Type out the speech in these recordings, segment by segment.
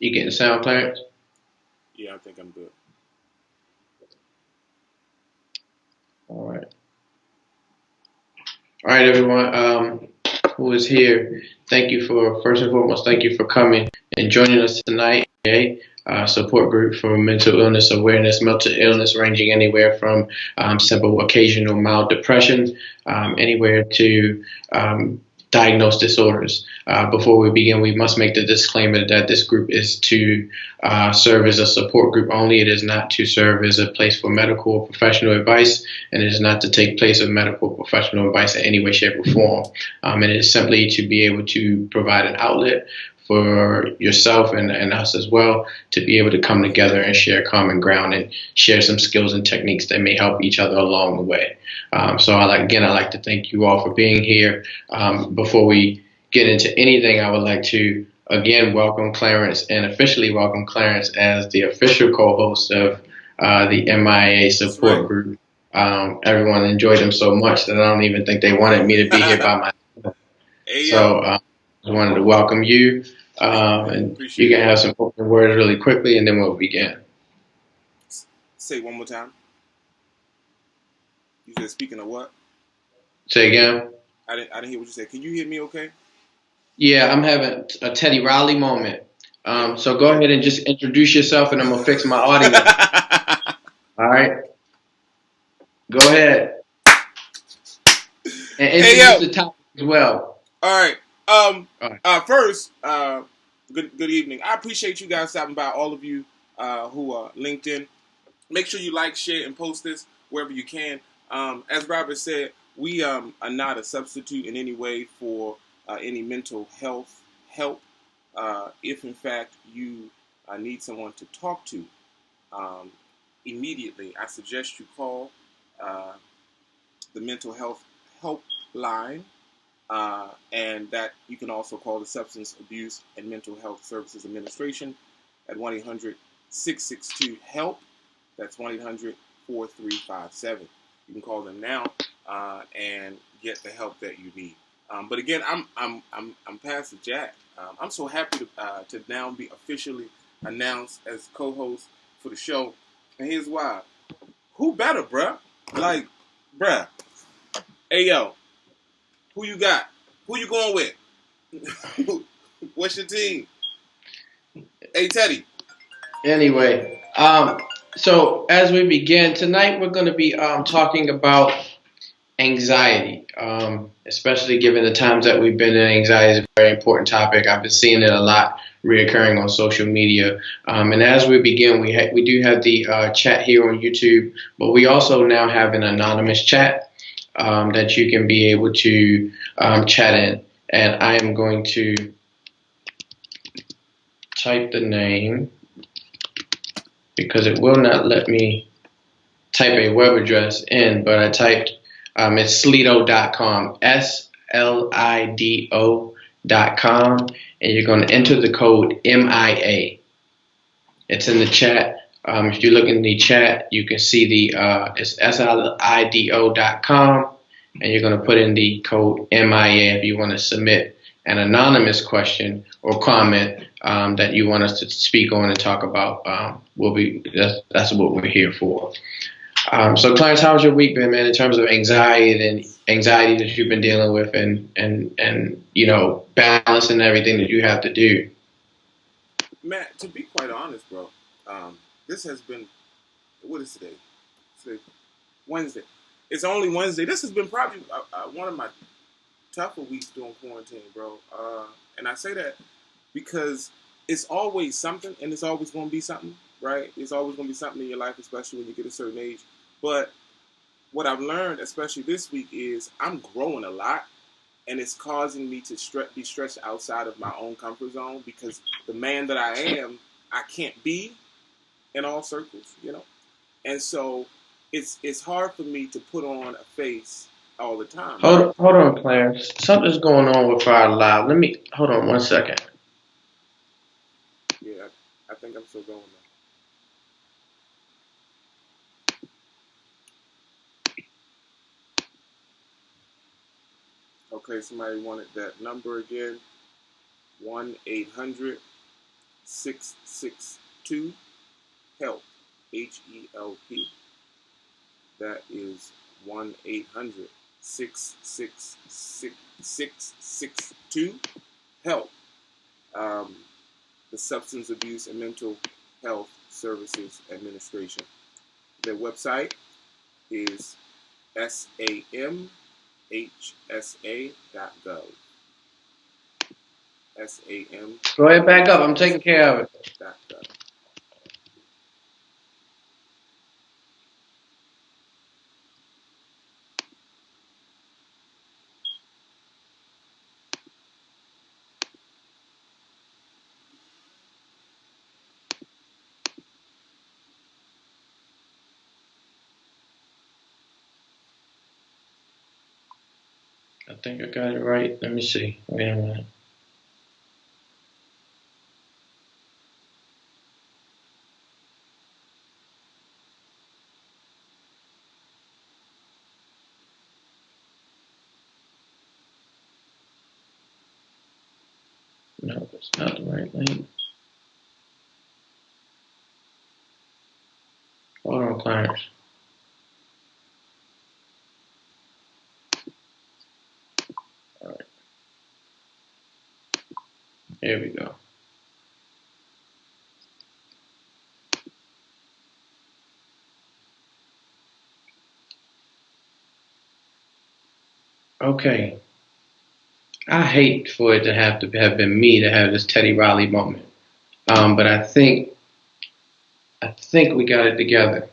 You getting sound, Clarence? Yeah, I think I'm good. All right. All right, everyone. Who is here? Thank you for first and foremost. Thank you for coming and joining us tonight. Okay, support group for mental illness awareness. Mental illness ranging anywhere from simple, occasional mild depression, anywhere to diagnosed disorders. Before we begin, we must make the disclaimer that this group is to serve as a support group only. It is not to serve as a place for medical or professional advice, and it is not to take place of medical or professional advice in any way, shape, or form. It is simply to be able to provide an outlet for yourself and us as well to be able to come together and share common ground and share some skills and techniques that may help each other along the way. I'd like to thank you all for being here. Before we get into anything, I would like to again welcome Clarence and officially welcome Clarence as the official co-host of the MIA That's right. support group. Everyone enjoyed them so much that I don't even think they wanted me to be here by myself. Hey yo, So I wanted to welcome you, thank you, man. and you Appreciate can it. have some open words really quickly, and then we'll begin. Say it one more time. You said speaking of what? Say again. I didn't hear what you said. Can you hear me? Okay. Yeah, I'm having a Teddy Riley moment. Yeah. So go ahead and just introduce yourself, and I'm gonna fix my audio. All right, go ahead and Hey introduce yo. the topic as well. All right. All right. First, good evening. I appreciate you guys stopping by. All of you who are LinkedIn. Make sure you like, share, and post this wherever you can. As Robert said, we are not a substitute in any way for any mental health help. If in fact you need someone to talk to um, immediately, I suggest you call uh, the mental health helpline, and that you can also call the Substance Abuse and Mental Health Services Administration at 1-800-662-HELP. That's 1-800-4357. You can call them now and get the help that you need. But again, I'm Pastor Jack. I'm so happy to now be officially announced as co-host for the show. And here's why: who better, bruh? Like, bruh. Hey yo, who you got? Who you going with? What's your team? Hey Teddy. Anyway, so as we begin tonight, we're going to be talking about anxiety, especially given the times that we've been in. Anxiety is a very important topic. I've been seeing it a lot reoccurring on social media. And as we begin, we do have the chat here on YouTube, but we also now have an anonymous chat that you can be able to chat in. And I am going to type the name because it will not let me type a web address in, but I typed it's slido.com, SLIDO.com, and you're going to enter the code MIA. It's in the chat. If you look in the chat, you can see it's SLIDO.com, and you're going to put in the code MIA if you want to submit an anonymous question or comment that you want us to speak on and talk about. That's what we're here for. So, Clarence, how's your week been, man? In terms of anxiety that you've been dealing with, and balancing everything that you have to do. Matt, to be quite honest, bro, this has been, what is today? Today, Wednesday. It's only Wednesday. This has been probably one of my tougher weeks during quarantine, bro. And I say that because it's always something, and it's always going to be something, right? It's always going to be something in your life, especially when you get a certain age. But what I've learned, especially this week, is I'm growing a lot, and it's causing me to be stretched outside of my own comfort zone because the man that I am, I can't be in all circles, you know. And so it's hard for me to put on a face all the time, right? Hold on, Clarence. Something's going on with our live. Let me hold on 1 second. Yeah, I think I'm still going there. Okay, somebody wanted that number again. 1-800. 662 HELP, HELP. That is 1-800-666-662 HELP. The Substance Abuse and Mental Health Services Administration. Their website is samhsa.gov. SAM. Go ahead, back up. I'm taking care of it. .gov. I think I got it right. Let me see. Wait a minute. No, that's not the right link. Hold on, Clarence. All right. Here we go. Okay. I hate for it to have been me to have this Teddy Riley moment. But I think we got it together.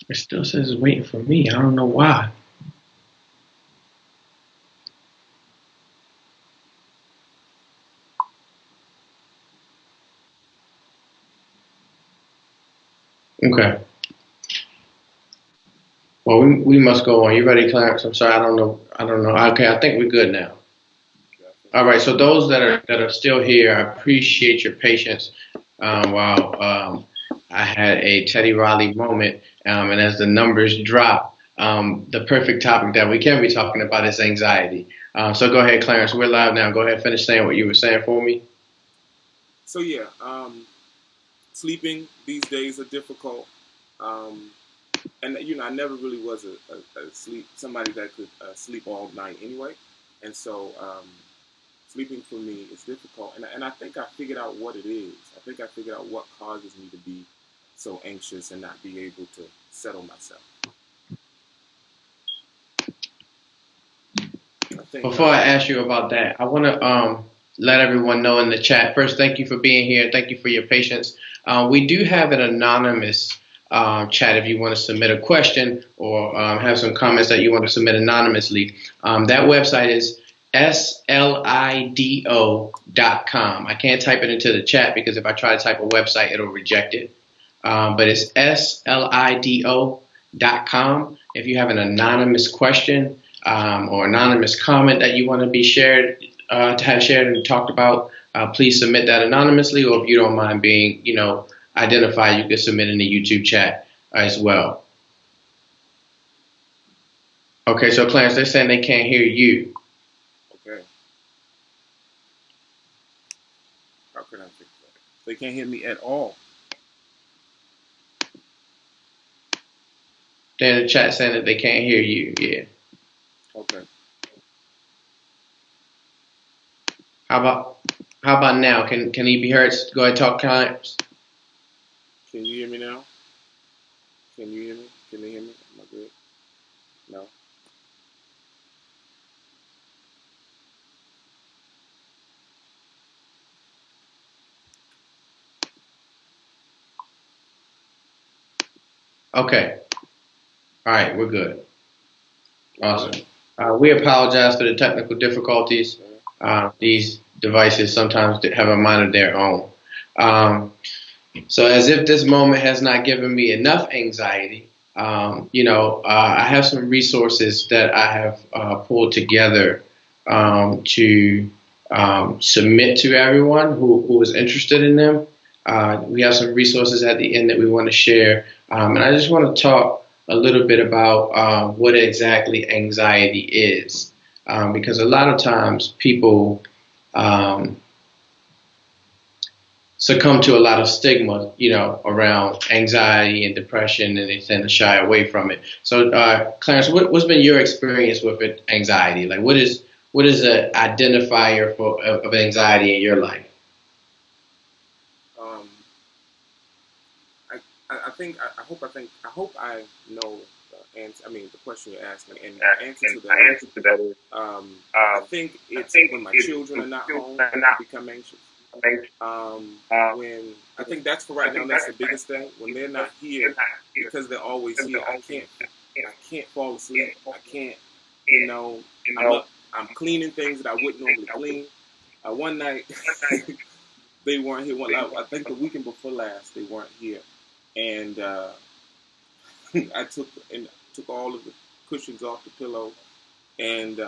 It still says it's waiting for me. I don't know why. Okay. Well, we must go on. You ready, Clarence? I'm sorry. I don't know. Okay, I think we're good now. All right. So those that are still here, I appreciate your patience. While I had a Teddy Riley moment, and as the numbers drop, the perfect topic that we can be talking about is anxiety. So go ahead, Clarence. We're live now. Go ahead, finish saying what you were saying for me. So yeah, sleeping these days are difficult, and I never really was a somebody that could sleep all night anyway, and so sleeping for me is difficult, and I think I figured out what it is. I think I figured out what causes me to be so anxious and not be able to settle myself. Before I ask you about that, I want to let everyone know in the chat. First, thank you for being here. Thank you for your patience. We do have an anonymous chat if you want to submit a question or have some comments that you want to submit anonymously. That website is slido.com. I can't type it into the chat because if I try to type a website, it'll reject it. But it's slido.com. If you have an anonymous question or anonymous comment that you want to be shared, to have shared and talked about, please submit that anonymously. Or if you don't mind being, identified, you can submit in the YouTube chat as well. Okay, so Clarence, they're saying they can't hear you. Okay. How can I fix that? They can't hear me at all. They're in the chat saying that they can't hear you. Yeah. Okay. How about now? Can he be heard? Go ahead, talk, Clarence. Can you hear me now? Can you hear me? Can they hear me? Am I good? No. Okay. All right, we're good. Awesome. We apologize for the technical difficulties. These devices sometimes have a mind of their own. So as if this moment has not given me enough anxiety, I have some resources that I have pulled together to submit to everyone who is interested in them. We have some resources at the end that we want to share. And I just want to talk a little bit about what exactly anxiety is, because a lot of times people um, succumb to a lot of stigma, around anxiety and depression, and they tend to shy away from it. So, Clarence, what's been your experience with anxiety? Like, what is an identifier of anxiety in your life? Um, I think I hope I know the answer. I mean, the question you're asking, and the answer to that is, I think it's when my children are not home, I become anxious. When I think that's for right now, that's the biggest thing. When they're not here, because they're always here, I can't fall asleep. I can't, you know, I'm up, I'm cleaning things that I wouldn't normally clean. One night they weren't here. I think the weekend before last they weren't here, and I took all of the cushions off the pillow and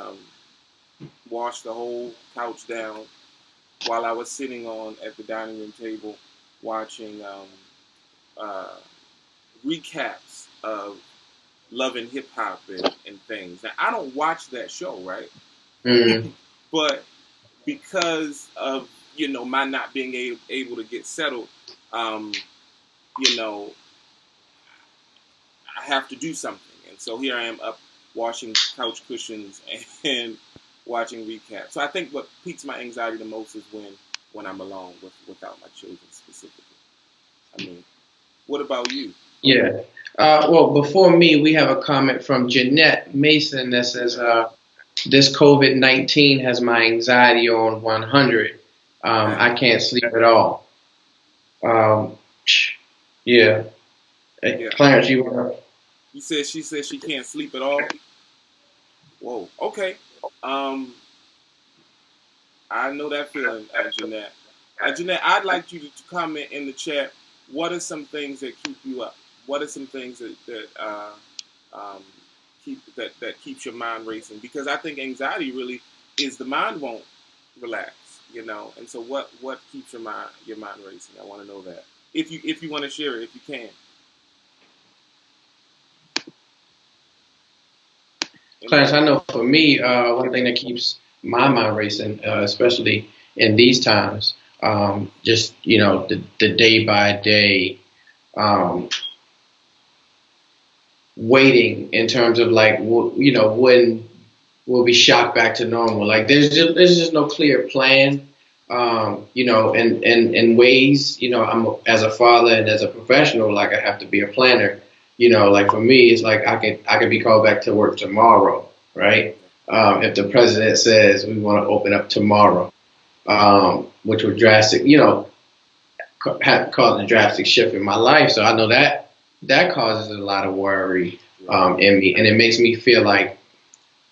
washed the whole couch down while I was sitting on at the dining room table watching uh, recaps of Love and Hip Hop and things. Now I don't watch that show, right? Mm-hmm. But because of my not being able to get settled, um, you know I have to do something, and so here I am up washing couch cushions and watching recaps. So I think what piques my anxiety the most is when I'm alone without my children specifically. I mean, what about you? Yeah. Well, before me, we have a comment from Jeanette Mason that says, "This COVID-19 has my anxiety on 100. Man, I can't sleep at all." Um, yeah. yeah. Clarence, you want She said she can't sleep at all. Whoa. Okay. Um, I know that feeling, Jeanette. Jeanette, I'd like you to comment in the chat. What are some things that keep you up? What are some things that um, that keeps your mind racing? Because I think anxiety really is the mind won't relax, And so what keeps your mind racing? I want to know that. If you want to share it, if you can. Clarence, I Anybody? know for me, one thing that keeps my mind racing, especially in these times, just the day by day um, waiting in terms of like when we'll be shocked back to normal. Like there's just no clear plan. In ways, I'm as a father and as a professional, like I have to be a planner. Like for me, it's like I could be called back to work tomorrow, right? If the president says we want to open up tomorrow, which would cause a drastic shift in my life. So I know that causes a lot of worry in me, and it makes me feel like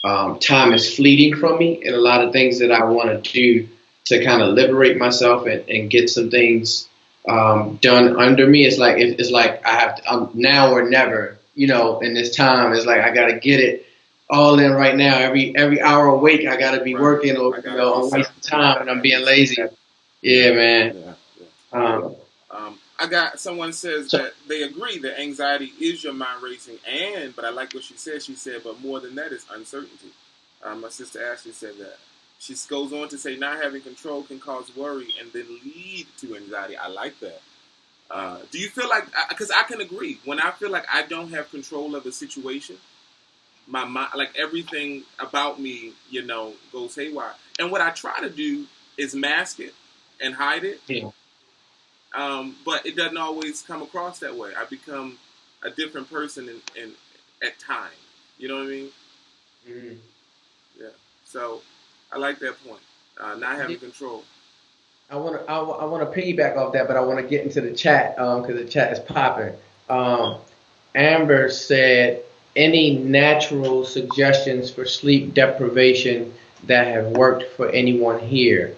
time is fleeting from me, and a lot of things that I want to do to kind of liberate myself and get some things done under me. It's like I'm now or never. In this time, it's like I got to get it all in right now. Every hour awake, I got to be Right. working, or I gotta be I'm wasting time, and I'm being certain. lazy. Yeah, man. Yeah, yeah. Um, I got someone says so that they agree that anxiety is your mind racing, but I like what she said. She said, but more than that is uncertainty. My sister Ashley said that. She goes on to say, not having control can cause worry and then lead to anxiety. I like that. Do you feel like? Because I can agree. When I feel like I don't have control of a situation, my mind, like everything about me, goes haywire. And what I try to do is mask it and hide it, yeah. but it doesn't always come across that way. I become a different person in at times. You know what I mean? Mhm. Yeah. So I like that point. Not having control. I want to piggyback off that, but I want to get into the chat because the chat is popping. Um, Amber said, "Any natural suggestions for sleep deprivation that have worked for anyone here?"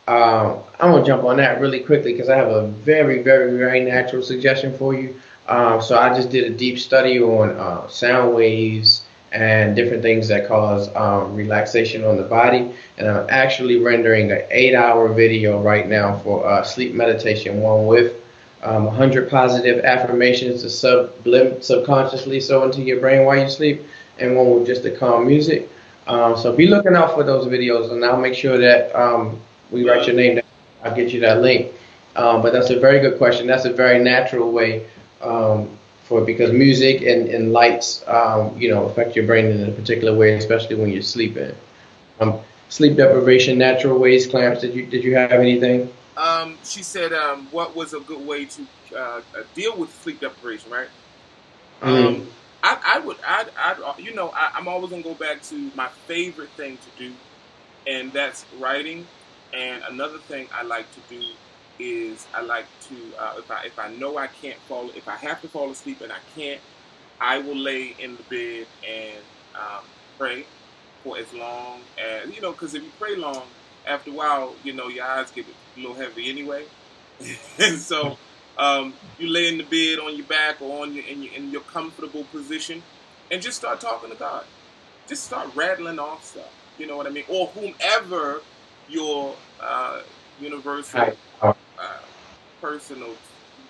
I'm gonna jump on that really quickly because I have a very, very, very natural suggestion for you. So I just did a deep study on sound waves and different things that cause relaxation on the body, and I'm actually rendering an 8-hour video right now for sleep meditation one with 100 positive affirmations to subconsciously so into your brain while you sleep, and one with just the calm music. So be looking out for those videos, and I'll make sure that we write your name down. I'll get you that link. But that's a very good question. That's a very natural way because music and lights, affect your brain in a particular way, especially when you're sleeping. Sleep deprivation, natural ways, Clamps. Did you have anything? She said, what was a good way to deal with sleep deprivation, right? Mm-hmm. I'm always gonna go back to my favorite thing to do, and that's writing. And another thing I like to do is I like to if I know I can't fall, if I have to fall asleep and I can't, I will lay in the bed and pray for as long as because if you pray long, after a while, your eyes get a little heavy anyway, and so you lay in the bed on your back or in your comfortable position, and just start talking to God. Just start rattling off stuff. You know what I mean? Or whomever your universal personal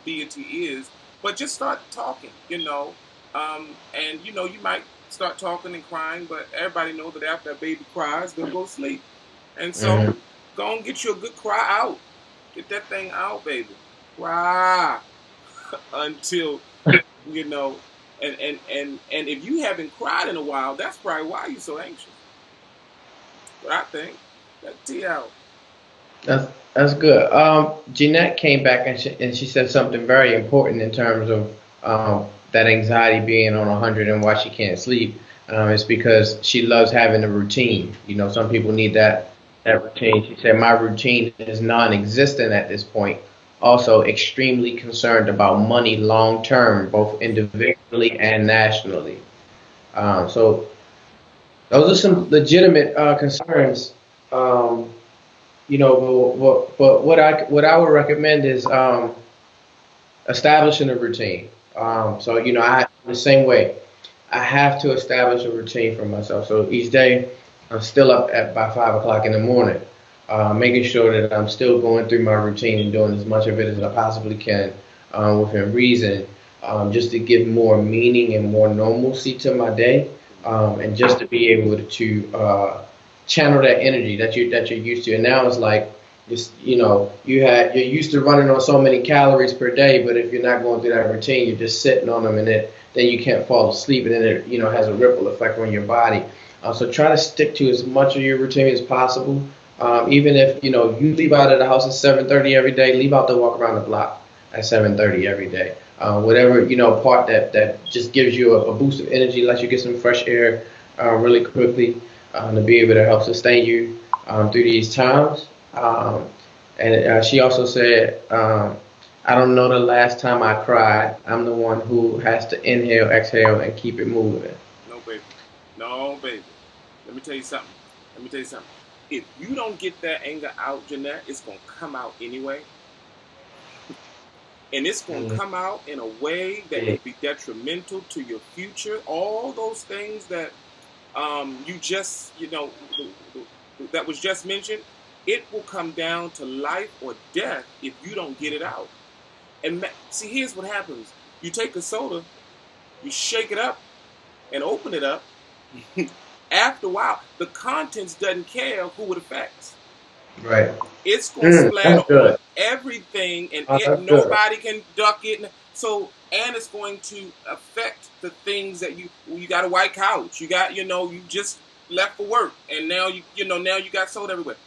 deity is, but just start talking. And you might start talking and crying, but everybody knows that after a baby cries, they'll go to sleep. And so, go and get you a good cry out. Get that thing out, baby. Cry until and if you haven't cried in a while, that's probably why you're so anxious. What I think. That tea out. That's good. Jeanette came back and she said something very important in terms of that anxiety being on 100 and why she can't sleep. It's because she loves having a routine. Some people need that routine. She said, my routine is non-existent at this point. Also, extremely concerned about money long term, both individually and nationally. So those are some legitimate concerns. But what I would recommend is establishing a routine. I the same way. I have to establish a routine for myself. So each day, I'm still up by 5 o'clock in the morning, making sure that I'm still going through my routine and doing as much of it as I possibly can within reason, just to give more meaning and more normalcy to my day, and just to be able to channel that energy that you're used to. And now it's like just you're used to running on so many calories per day, but if you're not going through that routine, you're just sitting on them, and then you can't fall asleep, and then it has a ripple effect on your body. So try to stick to as much of your routine as possible. Even if you leave out of the house at 7:30 every day, leave out to walk around the block at 7:30 every day. Whatever part that just gives you a boost of energy, lets you get some fresh air really quickly, to be able to help sustain you through these times. And she also said, I don't know the last time I cried. I'm the one who has to inhale, exhale, and keep it moving. No, baby. Let me tell you something. If you don't get that anger out, Jeanette, it's going to come out anyway. And it's going to come out in a way that will be detrimental to your future. All those things that you just, that was just mentioned, it will come down to life or death if you don't get it out. And see, here's what happens. You take a soda, you shake it up, and open it up. After a while, the contents doesn't care who it affects. Right. It's going to splatter on everything, and nobody can duck it. So, and it's going to affect the things that you got a white couch. You got, you just left for work, and now now you got soda everywhere.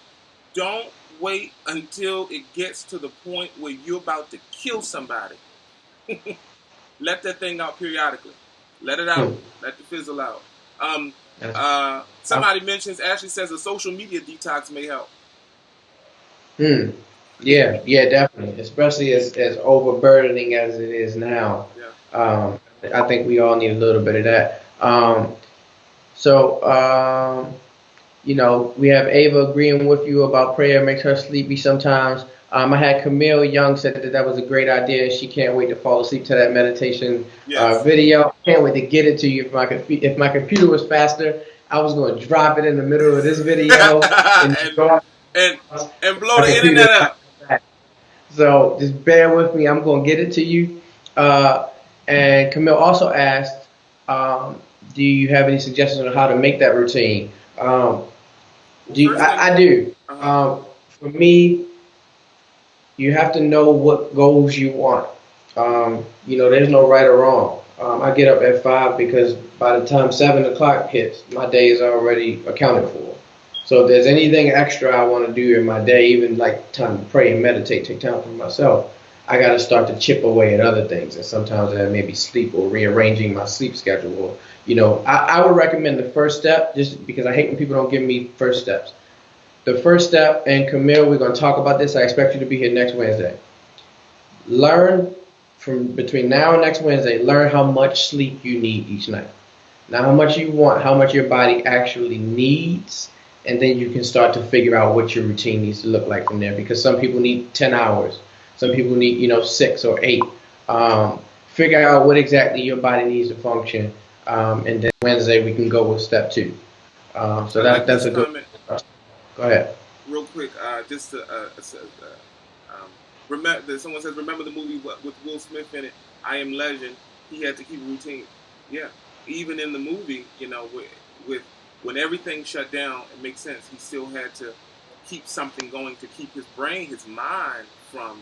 Don't wait until it gets to the point where you're about to kill somebody. Let that thing out periodically. Let it out. Let it fizzle out. Somebody mentions, Ashley says a social media detox may help. Yeah, definitely. Especially as overburdening as it is now. Yeah. I think we all need a little bit of that. We have Ava agreeing with you about prayer makes her sleepy sometimes. I had Camille Young said that was a great idea. She can't wait to fall asleep to that meditation video. Can't wait to get it to you. If my computer was faster, I was going to drop it in the middle of this video and blow the internet up. So just bear with me. I'm going to get it to you. Uh, and Camille also asked, um, do you have any suggestions on how to make that routine? Well, Do you, first thing, I do. uh-huh. For me, you have to know what goals you want. There's no right or wrong. I get up at 5 because by the time 7 o'clock hits, my day is already accounted for. So if there's anything extra I want to do in my day, even like time to pray and meditate, take time for myself, I got to start to chip away at other things. And sometimes that may be sleep or rearranging my sleep schedule. Or, I would recommend the first step just because I hate when people don't give me first steps. The first step, and Camille, we're going to talk about this. I expect you to be here next Wednesday. Learn from between now and next Wednesday, learn how much sleep you need each night. Now, how much you want, how much your body actually needs, and then you can start to figure out what your routine needs to look like from there. Because some people need 10 hours, some people need 6 or 8. Figure out what exactly your body needs to function, and then Wednesday we can go with step 2. So I like that's this a good. comment Go ahead. real quick. Just to remember, someone says, remember the movie with Will Smith in it, I Am Legend. He had to keep a routine. Yeah, even in the movie, with when everything shut down, it makes sense. He still had to keep something going to keep his brain, his mind from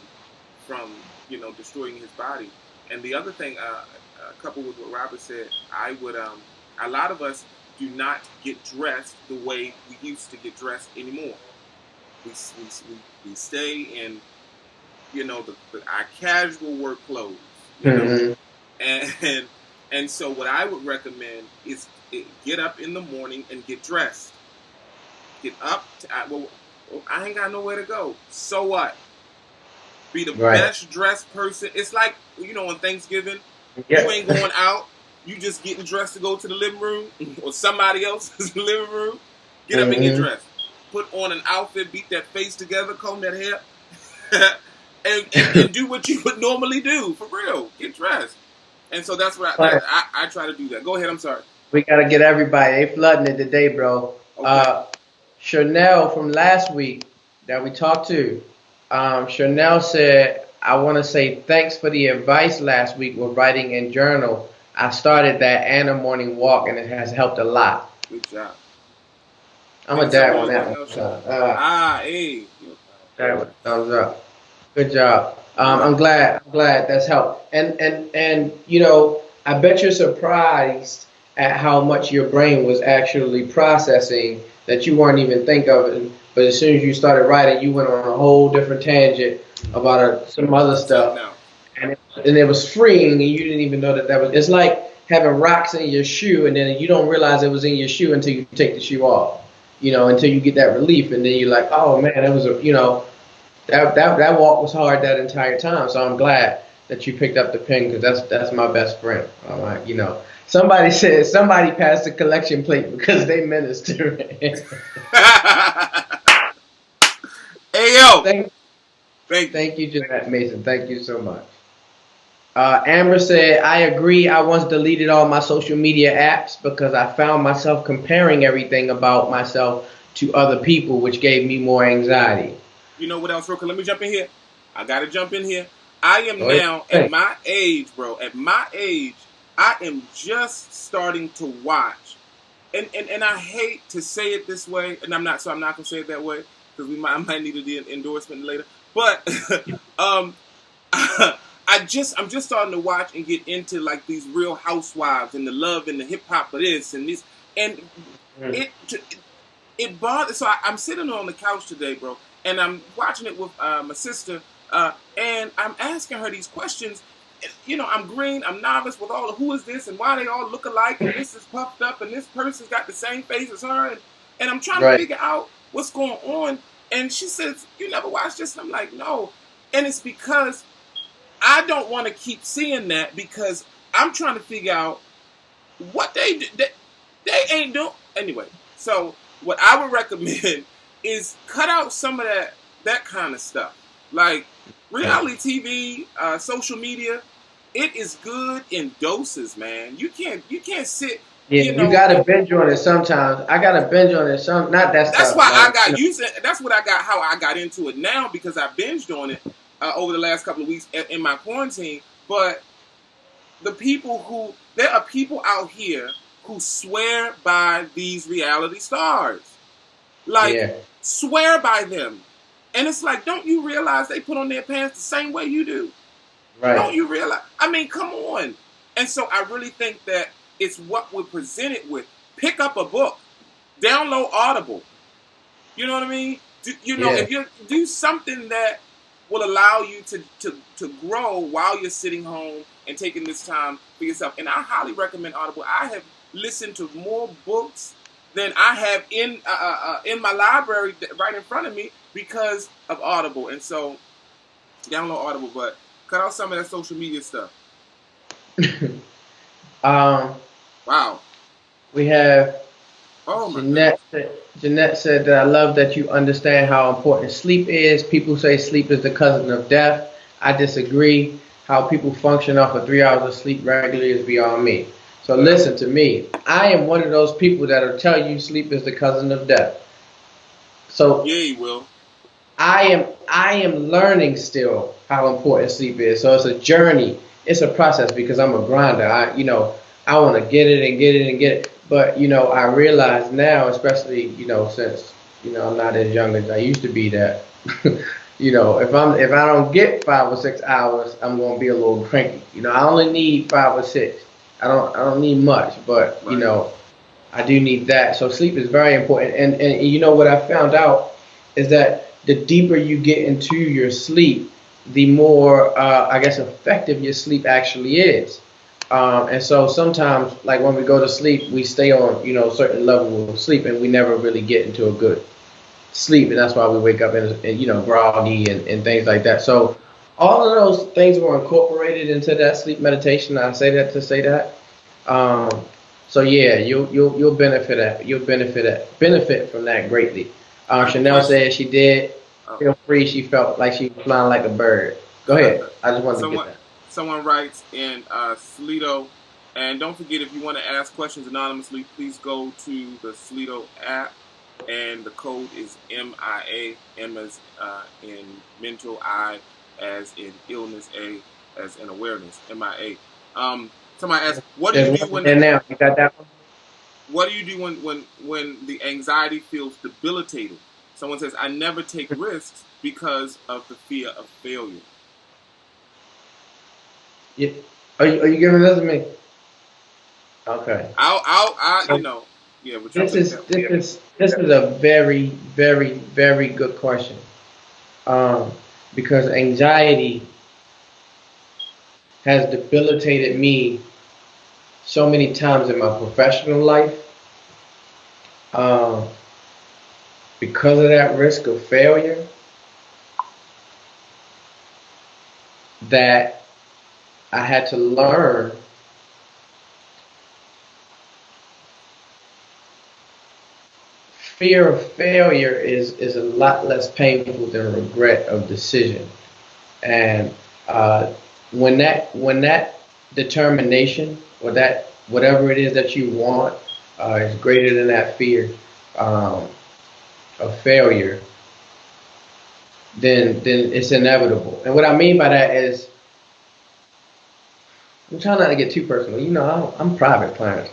destroying his body. And the other thing, coupled with what Robert said, I would a lot of us do not get dressed the way we used to get dressed anymore. We stay in our casual work clothes, Mm-hmm. and and so what I would recommend is get up in the morning and get dressed. Get up. I ain't got nowhere to go. So what? Be the Right. best dressed person. It's like on Thanksgiving, you Yeah. ain't going out. You just getting dressed to go to the living room or somebody else's living room. Get up and get Mm-hmm. dressed. Put on an outfit, beat that face together, comb that hair, and do what you would normally do for real. Get dressed. And so that's what I try to do that. Go ahead. I'm sorry. We gotta get everybody. They flooding it today, bro. Okay. Chanel from last week that we talked to, Chanel said, I want to say thanks for the advice last week with writing in journal. I started that and a morning walk, and it has helped a lot. Good job. I'm Give a me some dab on more that than one. else. Hey. That one. Thumbs up. Good job. All right. I'm glad that's helped. And I bet you're surprised at how much your brain was actually processing that you weren't even think of it. But as soon as you started writing, you went on a whole different tangent about some other Something stuff, else. and it was freeing, and you didn't even know that was. It's like having rocks in your shoe, and then you don't realize it was in your shoe until you take the shoe off. Until you get that relief, and then you're like, oh man, that was that walk was hard that entire time. So I'm glad that you picked up the pen because that's my best friend. Somebody said somebody passed the collection plate because they minister. Hey yo. thank, Thank you. thank you, Jeanette Mason. Thank you so much. Amber said, I agree. I once deleted all my social media apps because I found myself comparing everything about myself to other people, which gave me more anxiety. You know what else, Roka? Let me jump in here. I gotta jump in here. I am Go ahead. now at my age, bro. At my age, I am just starting to watch, and I hate to say it this way, and I'm not gonna say it that way because I might need an endorsement later. But um, I'm just starting to watch and get into like these Real Housewives and the love and the hip hop of this and this, and Mm. it it bothers. So I'm sitting on the couch today, bro, and I'm watching it with my sister, and I'm asking her these questions. I'm green, I'm novice with all the who is this and why they all look alike, and this is puffed up, and this person's got the same face as her, and I'm trying to Right. figure out what's going on. And she says, "You never watched this?" And I'm like, "No," and it's because I don't want to keep seeing that because I'm trying to figure out what they do. They ain't doing anyway. So what I would recommend is cut out some of that kind of stuff, like reality TV, social media. It is good in doses, man. You can't sit. Yeah, you gotta binge on it sometimes. I gotta binge on it not that That's stuff. why I Like, got used to. That's what I got. How I got into it now because I binged on it. over the last couple of weeks in my quarantine. But there are people out here who swear by these reality stars. Like, Yeah. swear by them. And it's like, don't you realize they put on their pants the same way you do? Right. Don't you realize? I mean, come on. And so I really think that it's what we're presented with. Pick up a book. Download Audible. You know what I mean? If you do something that will allow you to grow while you're sitting home and taking this time for yourself. And I highly recommend Audible. I have listened to more books than I have in my library right in front of me because of Audible. And so, download Audible, but cut out some of that social media stuff. Wow. We have Oh, Jeanette said that I love that you understand how important sleep is. People say sleep is the cousin of death. I disagree. How people function off of 3 hours of sleep regularly is beyond me. So listen to me. I am one of those people that'll tell you sleep is the cousin of death. So yeah, you will. I am learning still how important sleep is. So it's a journey. It's a process because I'm a grinder. I want to get it and get it and get it. But, I realize now, especially, since, I'm not as young as I used to be, that, if I don't get 5 or 6 hours, I'm going to be a little cranky. I only need 5 or 6. I don't need much, but, right. I do need that. So sleep is very important. And what I found out is that the deeper you get into your sleep, the more, effective your sleep actually is. And so sometimes, like when we go to sleep, we stay on, a certain level of sleep and we never really get into a good sleep. And that's why we wake up and groggy and things like that. So all of those things were incorporated into that sleep meditation. I say that to say that. So yeah, you'll benefit from that greatly. Chanel said she did feel free. She felt like she was flying like a bird. Go ahead. I just wanted to get that. Someone writes in Slido, and don't forget, if you want to ask questions anonymously, please go to the Slido app, and the code is MIA, M as in mental, I as in illness, A as in awareness, MIA. Somebody asked, what do you do when you got that one? What do you do when the anxiety feels debilitating? Someone says, I never take risks because of the fear of failure. Yeah. Are you giving this to me? Okay. Yeah. This is a very, very, very good question. Because anxiety has debilitated me so many times in my professional life. Because of that risk of failure, that I had to learn fear of failure is a lot less painful than regret of decision. And when that determination or that whatever it is that you want is greater than that fear of failure, then it's inevitable. And what I mean by that is, I'm trying not to get too personal. I'm private, Clarence.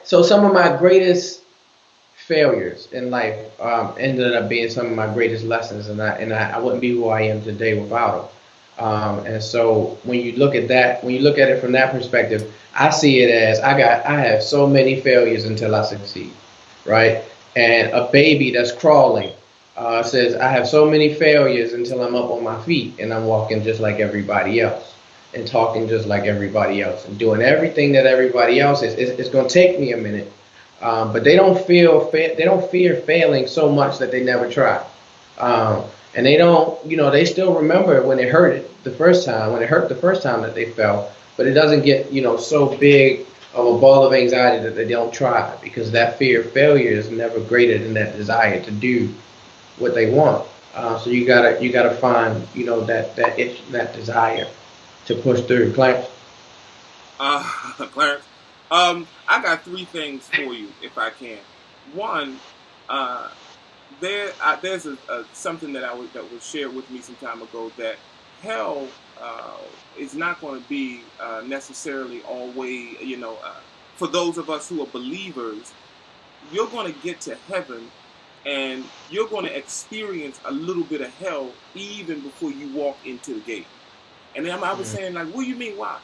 So some of my greatest failures in life ended up being some of my greatest lessons, and I wouldn't be who I am today without them. And so when you look at it from that perspective, I see it as I have so many failures until I succeed, right? And a baby that's crawling says, I have so many failures until I'm up on my feet and I'm walking just like everybody else and talking just like everybody else and doing everything that everybody else is. It's going to take me a minute, but they don't fear failing so much that they never try, and they don't. They still remember when it hurt the first time that they fell, but it doesn't get so big of a ball of anxiety that they don't try, because that fear of failure is never greater than that desire to do what they want. So you gotta find that itch, that desire to push through. Clarence? Clarence, I got 3 things for you, if I can. One, there's something that was shared with me some time ago, that hell is not going to be necessarily always, for those of us who are believers. You're going to get to heaven, and you're going to experience a little bit of hell even before you walk into the gate. And then I was saying, like, what do you mean? Why?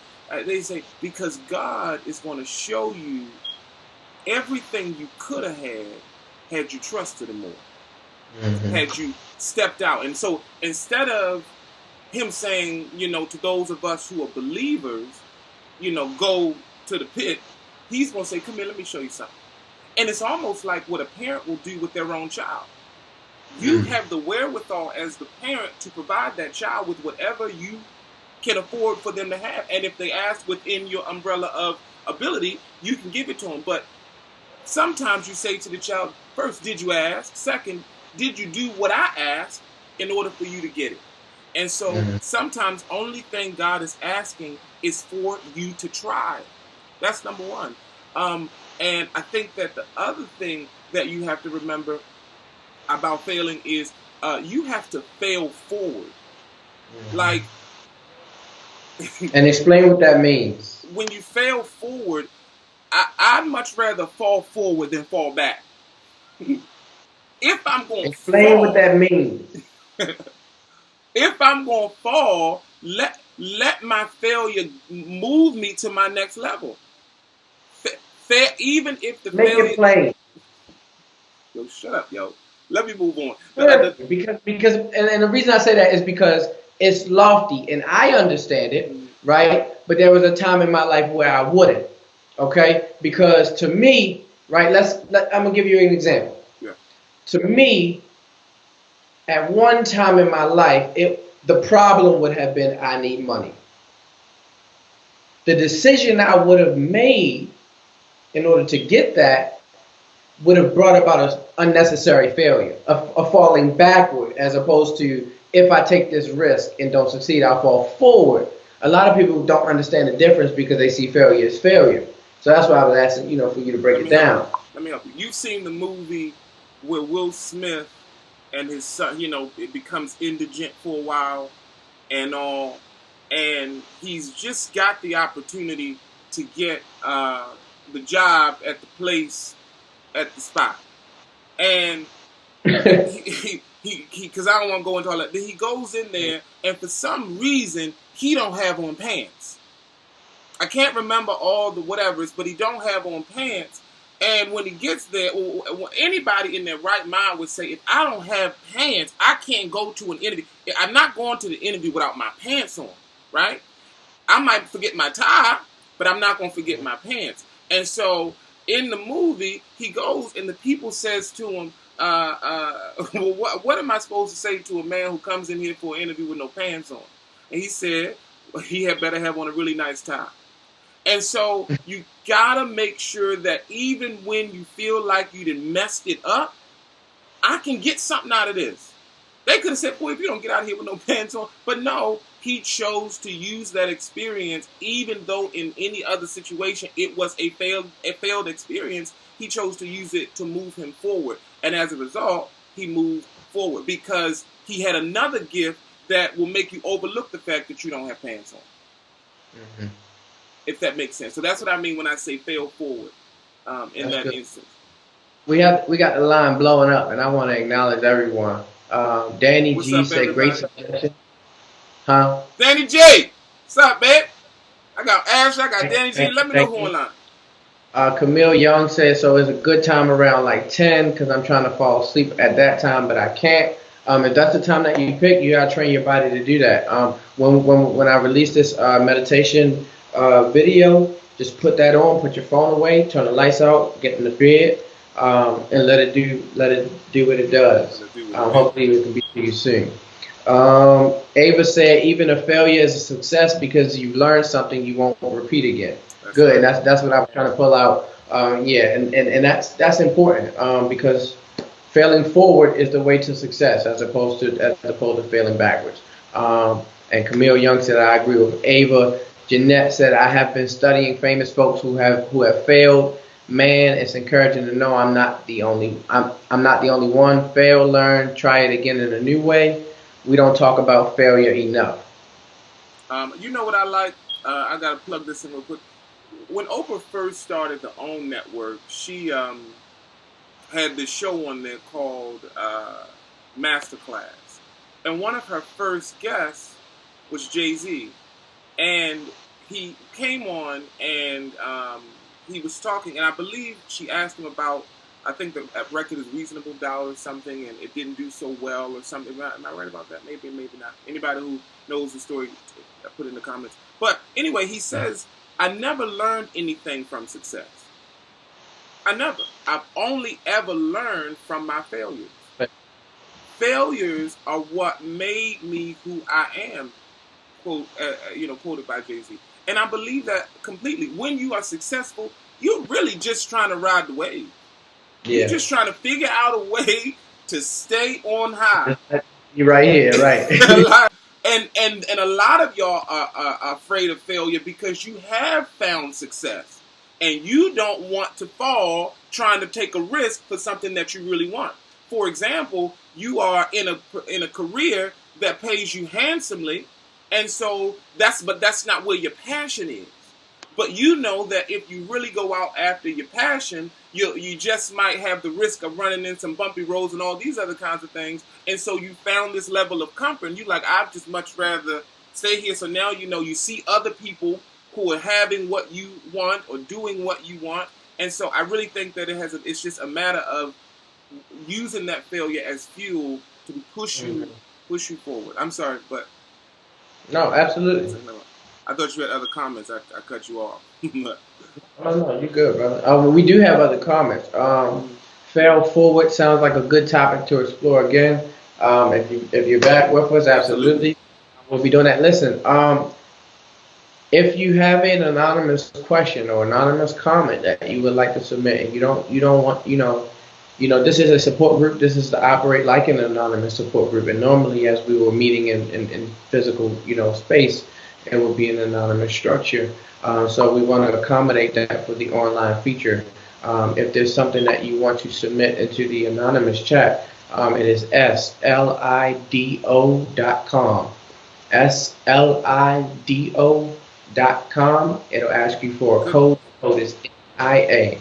They say because God is going to show you everything you could have had you trusted Him more, had you stepped out. And so instead of Him saying, to those of us who are believers, go to the pit, He's going to say, come here, let me show you something. And it's almost like what a parent will do with their own child. You have the wherewithal as the parent to provide that child with whatever you can afford for them to have. And if they ask within your umbrella of ability, you can give it to them. But sometimes you say to the child, first, did you ask? Second, did you do what I asked in order for you to get it? And so sometimes only thing God is asking is for you to try. That's number one. And I think that the other thing that you have to remember about failing is you have to fail forward. Like, and explain what that means. When you fail forward, I'd much rather fall forward than fall back. If I'm going to explain what that means. If I'm going to fall, let my failure move me to my next level. Even if the make failure, it plain. Yo, shut up, yo. Let me move on. Because and the reason I say that is because it's lofty, and I understand it, right? But there was a time in my life where I wouldn't, okay? Because to me, right? I'm gonna give you an example. Yeah. To me, at one time in my life, the problem would have been I need money. The decision I would have made in order to get that would have brought about an unnecessary failure, a falling backward, as opposed to if I take this risk and don't succeed, I'll fall forward. A lot of people don't understand the difference because they see failure as failure. So that's why I was asking, for you to break it down. Let me help you. You've seen the movie where Will Smith and his son, it becomes indigent for a while and all, and he's just got the opportunity to get the job at the place, at the spot. And because I don't want to go into all that. Then he goes in there, and for some reason, he don't have on pants. I can't remember all the whatevers, but he don't have on pants. And when he gets there, anybody in their right mind would say, if I don't have pants, I can't go to an interview. I'm not going to the interview without my pants on, right? I might forget my tie, but I'm not going to forget my pants. And so in the movie, he goes and the people says to him, well, what am I supposed to say to a man who comes in here for an interview with no pants on? And he said, he had better have on a really nice tie. And so you gotta make sure that even when you feel like you done messed it up, I can get something out of this. They could have said, boy, if you don't get out of here with no pants on. But no, he chose to use that experience, even though in any other situation it was a failed experience. He chose to use it to move him forward. And as a result, he moved forward because he had another gift that will make you overlook the fact that you don't have pants on. If that makes sense. So that's what I mean when I say fail forward in that's that good. Instance. We got the line blowing up, and I want to acknowledge everyone. Danny What's G up, said, everybody? great suggestion. Huh? Danny J! What's up, man? I got Ash, I got Danny G. Let me know who online. Camille Young says, so it's a good time around like 10 because I'm trying to fall asleep at that time, but I can't. If that's the time that you pick, you got to train your body to do that. When I release this meditation video, just put that on, put your phone away, turn the lights out, get in the bed, and let it do what it does. Hopefully it can be to you soon. Ava said, even a failure is a success because you've learned something you won't repeat again. That's good. Right. And that's what I was trying to pull out. And that's important because failing forward is the way to success as opposed to failing backwards. And Camille Young said, I agree with Ava. Jeanette said, I have been studying famous folks who have failed. Man, it's encouraging to know I'm not the only one. Fail, learn, try it again in a new way. We don't talk about failure enough. You know what I like? I gotta plug this in real quick. When Oprah first started the OWN network, she had this show on there called Masterclass, and one of her first guests was Jay Z, and he came on and he was talking, and I believe she asked him about. I think the record is Reasonable Doubt or something, and it didn't do so well or something. Am I right about that? Maybe, maybe not. Anybody who knows the story, put it in the comments. But anyway, he says, I never learned anything from success. I never. I've only ever learned from my failures. Failures are what made me who I am, quoted by Jay-Z. And I believe that completely. When you are successful, you're really just trying to ride the wave. Yeah. You're just trying to figure out a way to stay on high. You're right here, right. and a lot of y'all are afraid of failure because you have found success. And you don't want to fall trying to take a risk for something that you really want. For example, you are in a career that pays you handsomely, and so that's not where your passion is. But you know that if you really go out after your passion, you just might have the risk of running in some bumpy roads and all these other kinds of things. And so you found this level of comfort, and you're like, I'd just much rather stay here. So now you see other people who are having what you want or doing what you want. And so I really think that it's just a matter of using that failure as fuel to push you forward. I'm sorry, but no, absolutely. I thought you had other comments. I cut you off. No, you're good, brother. We do have other comments. Fail forward sounds like a good topic to explore again. If you're back with us, absolutely. We'll be doing that. Listen, if you have an anonymous question or anonymous comment that you would like to submit, and you don't want, this is a support group. This is to operate like an anonymous support group. And normally, as we were meeting in physical, space, it would be an anonymous structure. So we want to accommodate that for the online feature. If there's something that you want to submit into the anonymous chat, it is slido.com. slido.com. It'll ask you for a code. The code is IA.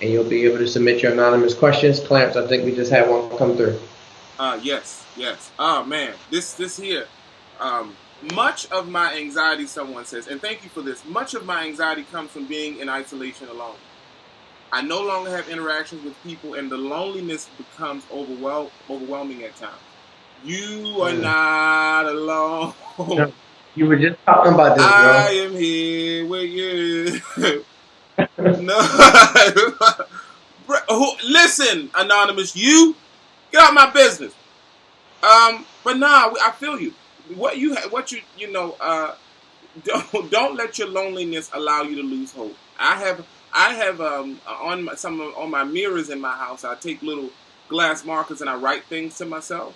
And you'll be able to submit your anonymous questions. Clarence, I think we just had one come through. Yes. Oh, man. This here. Much of my anxiety, someone says, and thank you for this, much of my anxiety comes from being in isolation alone. I no longer have interactions with people, and the loneliness becomes overwhelming at times. You are not alone. No, you were just talking about this, bro. I am here with you. No. Listen, Anonymous, you get out my business. But nah, I feel you. Don't let your loneliness allow you to lose hope. I have on my mirrors in my house, I take little glass markers and I write things to myself.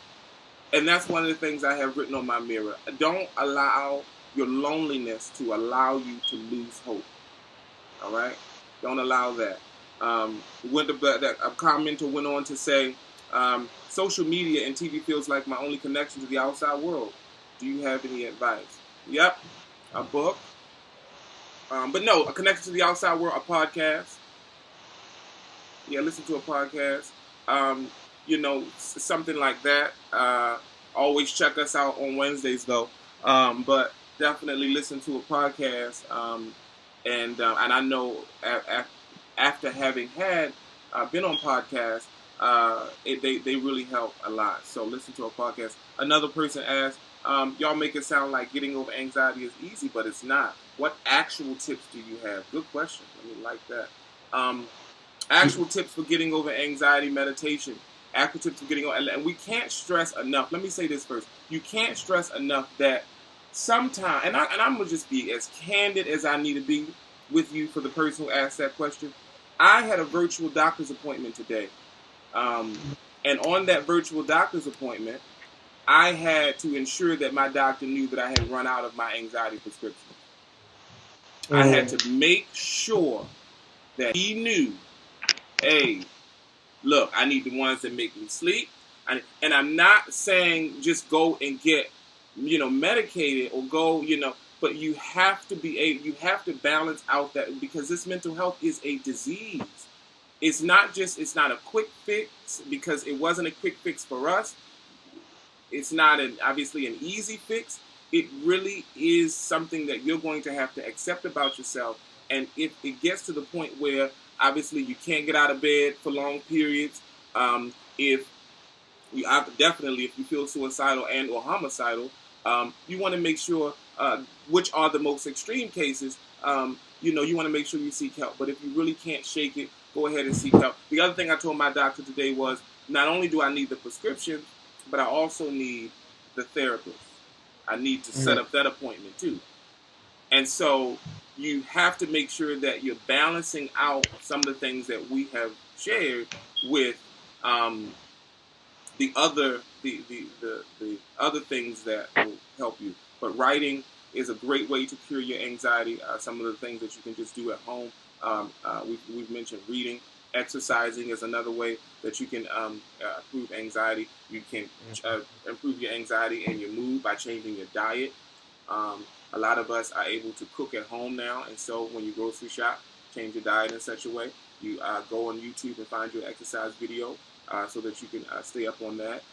And that's one of the things I have written on my mirror. Don't allow your loneliness to allow you to lose hope. All right? Don't allow that. A commenter went on to say, social media and TV feels like my only connection to the outside world. Do you have any advice? Yep. A book. But no, a connection to the outside world, a podcast. Yeah, listen to a podcast. Something like that. Always check us out on Wednesdays, though. But definitely listen to a podcast. And I know after having been on podcasts, they really help a lot. So listen to a podcast. Another person asked, y'all make it sound like getting over anxiety is easy, but it's not. What actual tips do you have? Good question. I mean, like that. Actual tips for getting over anxiety, meditation. Actual tips for getting over, and we can't stress enough. Let me say this first. You can't stress enough that sometimes, and I'm gonna just be as candid as I need to be with you for the person who asked that question. I had a virtual doctor's appointment today. And on that virtual doctor's appointment, I had to ensure that my doctor knew that I had run out of my anxiety prescription. I had to make sure that he knew, hey, look, I need the ones that make me sleep. And I'm not saying just go and get, medicated or go, but you have to you have to balance out that, because this mental health is a disease. It's not a quick fix, because it wasn't a quick fix for us. It's not obviously an easy fix. It really is something that you're going to have to accept about yourself. And if it gets to the point where obviously you can't get out of bed for long periods, if you definitely, if you feel suicidal and or homicidal, you want to make sure, which are the most extreme cases, you want to make sure you seek help. But if you really can't shake it, go ahead and seek help. The other thing I told my doctor today was, not only do I need the prescription, but I also need the therapist. I need to set up that appointment too. And so you have to make sure that you're balancing out some of the things that we have shared with the other things that will help you. But writing is a great way to cure your anxiety. Some of the things that you can just do at home. We've mentioned reading. Exercising is another way that you can improve anxiety. You can improve your anxiety and your mood by changing your diet. A lot of us are able to cook at home now, and so when you grocery shop, change your diet in such a way. You go on YouTube and find your exercise video so that you can stay up on that.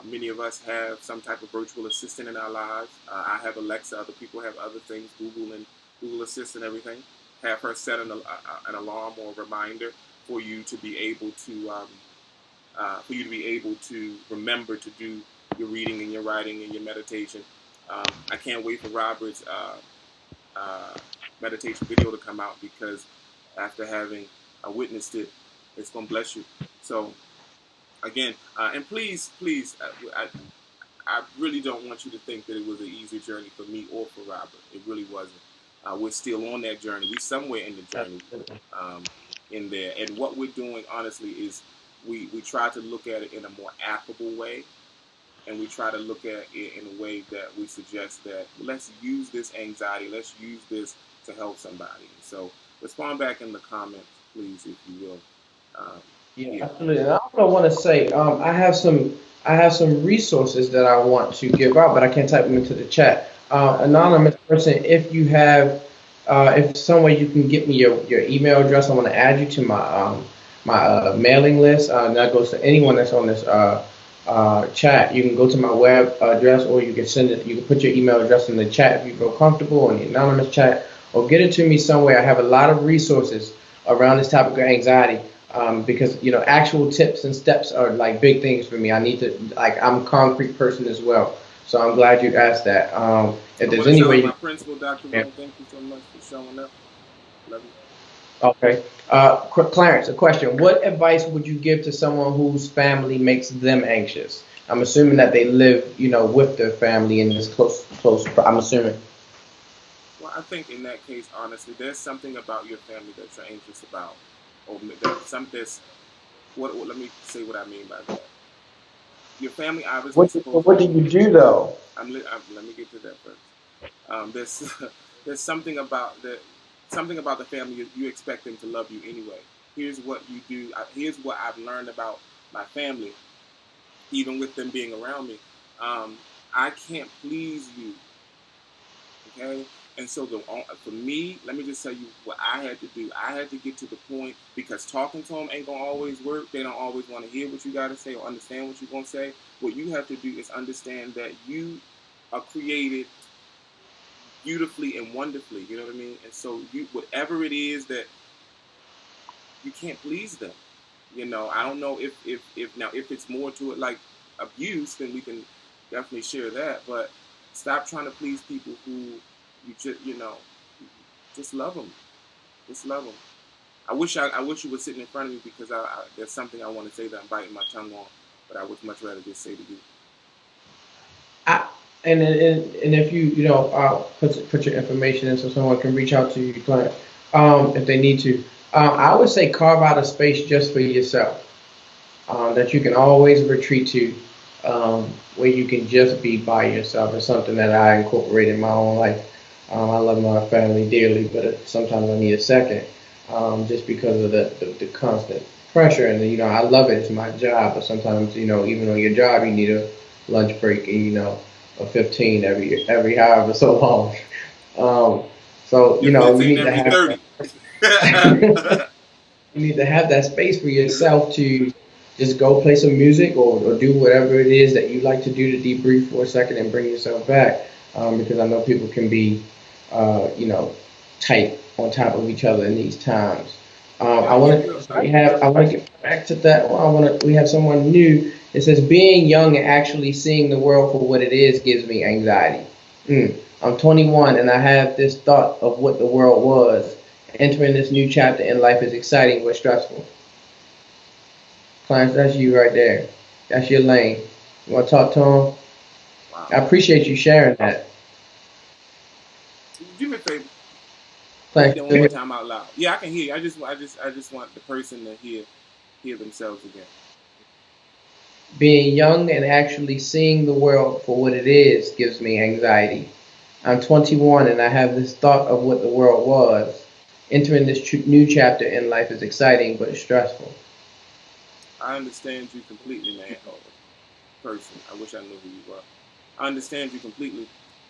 Many of us have some type of virtual assistant in our lives. I have Alexa. Other people have other things, Google Assistant, everything. Have her set an alarm or a reminder for you to be able to remember to do your reading and your writing and your meditation. I can't wait for Robert's meditation video to come out, because after having witnessed it, it's going to bless you. So again, and please, I really don't want you to think that it was an easy journey for me or for Robert. It really wasn't. We're still on that journey. We're somewhere in the journey in there. And what we're doing, honestly, is we try to look at it in a more affable way. And we try to look at it in a way that we suggest that let's use this anxiety, let's use this to help somebody. So respond back in the comments, please, if you will. Yeah, absolutely. And I also want to say, I have some resources that I want to give out, but I can't type them into the chat. Anonymous person, if you have, if some way you can get me your email address, I want to add you to my mailing list. That goes to anyone that's on this chat. You can go to my web address, or you can send it. You can put your email address in the chat if you feel comfortable, in the anonymous chat, or get it to me some way. I have a lot of resources around this topic of anxiety. Because actual tips and steps are like big things for me. I need to, I'm a concrete person as well, so I'm glad you asked that. If there's any way, my principal, Dr. Ron, thank you so much for showing up. Love you. Okay, Clarence, a question: what advice would you give to someone whose family makes them anxious? I'm assuming that they live, with their family in this close. I'm assuming. Well, I think in that case, honestly, there's something about your family that you're anxious about. Or let me say what I mean by that. Your family obviously. What do you do though? Let me get to that first. There's something about the family you expect them to love you anyway. Here's what you do. Here's what I've learned about my family, even with them being around me. I can't please you. Okay. And so for me, let me just tell you what I had to do. I had to get to the point, because talking to them ain't going to always work. They don't always want to hear what you got to say or understand what you're going to say. What you have to do is understand that you are created beautifully and wonderfully. You know what I mean? And so whatever it is that you can't please them. I don't know if it's more to it like abuse, then we can definitely share that. But stop trying to please people who you just love them. Just love them. I wish you were sitting in front of me, because there's something I want to say that I'm biting my tongue on, but I would much rather just say to you. And if you put your information in so someone can reach out to you, client, if they need to. I would say carve out a space just for yourself, that you can always retreat to, where you can just be by yourself. It's something that I incorporate in my own life. I love my family dearly, but sometimes I need a second. just because of the constant pressure. And I love it. It's my job, but sometimes even on your job, you need a lunch break, and a 15 every however so long. Um, so You're you 15 need to every have 30. you need to have that space for yourself to just go play some music, or do whatever it is that you like to do to debrief for a second and bring yourself back. Because I know people can be, tight on top of each other in these times. Can I I give want you to a, I want to get back to that. We have someone new. It says being young and actually seeing the world for what it is gives me anxiety. I'm 21 and I have this thought of what the world was. Entering this new chapter in life is exciting but stressful. Clarence, that's you right there. That's your lane. You want to talk to him? wow. I appreciate you sharing that. Do me a favor. Read Clarence, that you one more still time out loud. Yeah, I can hear you. I just want the person to hear themselves again. being young and actually seeing the world for what it is gives me anxiety. I'm 21 and I have this thought of what the world was. Entering this new chapter in life is exciting but stressful. I understand you completely, man. Oh, person. I wish I knew who you were. I understand you completely.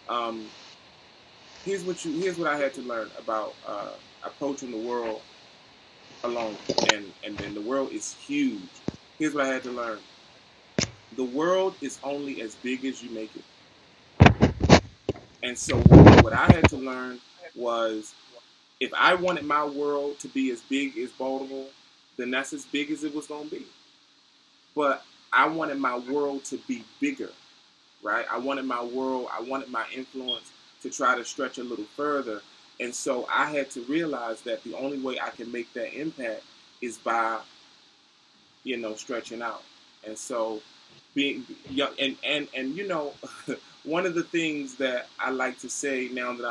Um, here's what I had to learn about approaching the world alone, and the world is huge. Here's what I had to learn: the world is only as big as you make it. And so what I had to learn was, if I wanted my world to be as big as Baltimore, then that's as big as it was gonna be. But I wanted my world to be bigger, right? I wanted my influence to try to stretch a little further. And so I had to realize that the only way I can make that impact is by, stretching out. And so being young, and one of the things that I like to say now that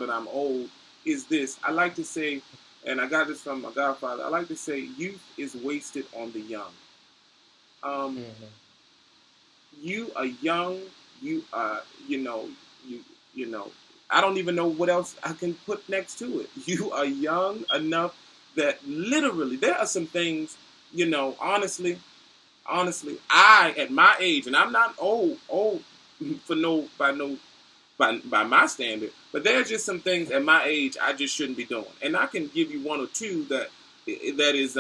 I'm old is this. I like to say, and I got this from my godfather. I like to say, youth is wasted on the young. Um, Mhm. you are young. You are, you you know. I don't even know what else I can put next to it. You are young enough that literally there are some things, honestly, I at my age, and I'm not old for by my standard, but there are just some things at my age I just shouldn't be doing, and I can give you one or two that is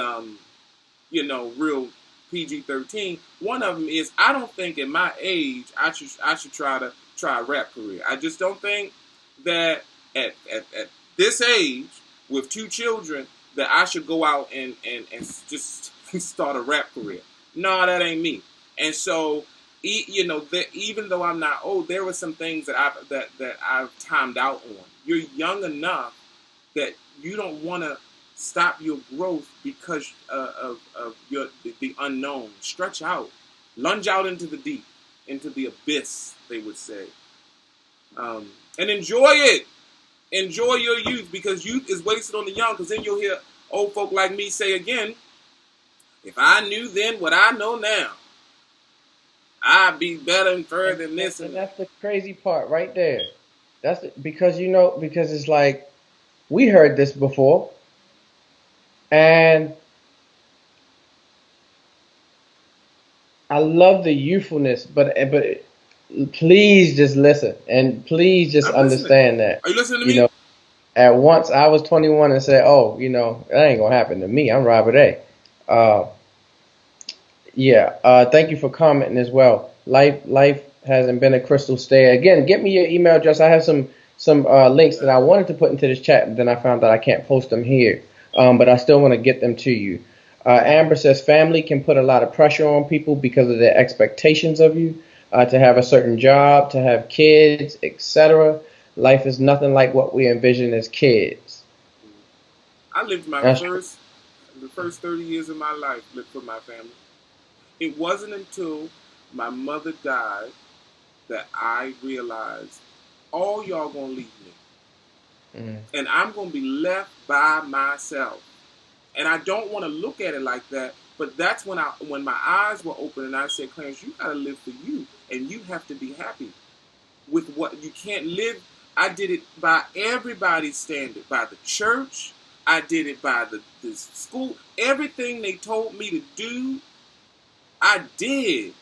real PG-13. One of them is, I don't think at my age I should try a rap career. I just don't think that at this age with two children that I should go out and just start a rap career. No, that ain't me. And so even though I'm not old, there were some things that I've timed out on. You're young enough that you don't want to stop your growth because of the unknown. Stretch out, lunge out into the deep, into the abyss, they would say, and enjoy it. Enjoy your youth, because youth is wasted on the young. Because then you'll hear old folk like me say again, "If I knew then what I know now, I'd be better and further than this And and that's the crazy part right there. Because because it's like we heard this before, and I love the youthfulness, but please just listen and please just I'm listening. understand that Are you listening to you me? know at once I was 21 and said, oh, that ain't gonna happen to me. I'm Robert A. Uh, yeah. Thank you for commenting as well. Life hasn't been a crystal stair. Again, get me your email address. I have some links that I wanted to put into this chat, but then I found that I can't post them here. But I still want to get them to you. Amber says family can put a lot of pressure on people because of their expectations of you, to have a certain job, to have kids, etc. Life is nothing like what we envisioned as kids. I lived That's true. the first 30 years of my life lived for my family. It wasn't until my mother died that I realized, all y'all gonna leave me, Mm, and I'm gonna be left by myself. And I don't want to look at it like that, but that's when my eyes were open and I said, Clarence, you gotta live for you, and you have to be happy with what you can't live. I did it by everybody's standard, by the church. I did it by the school. Everything they told me to do, I did.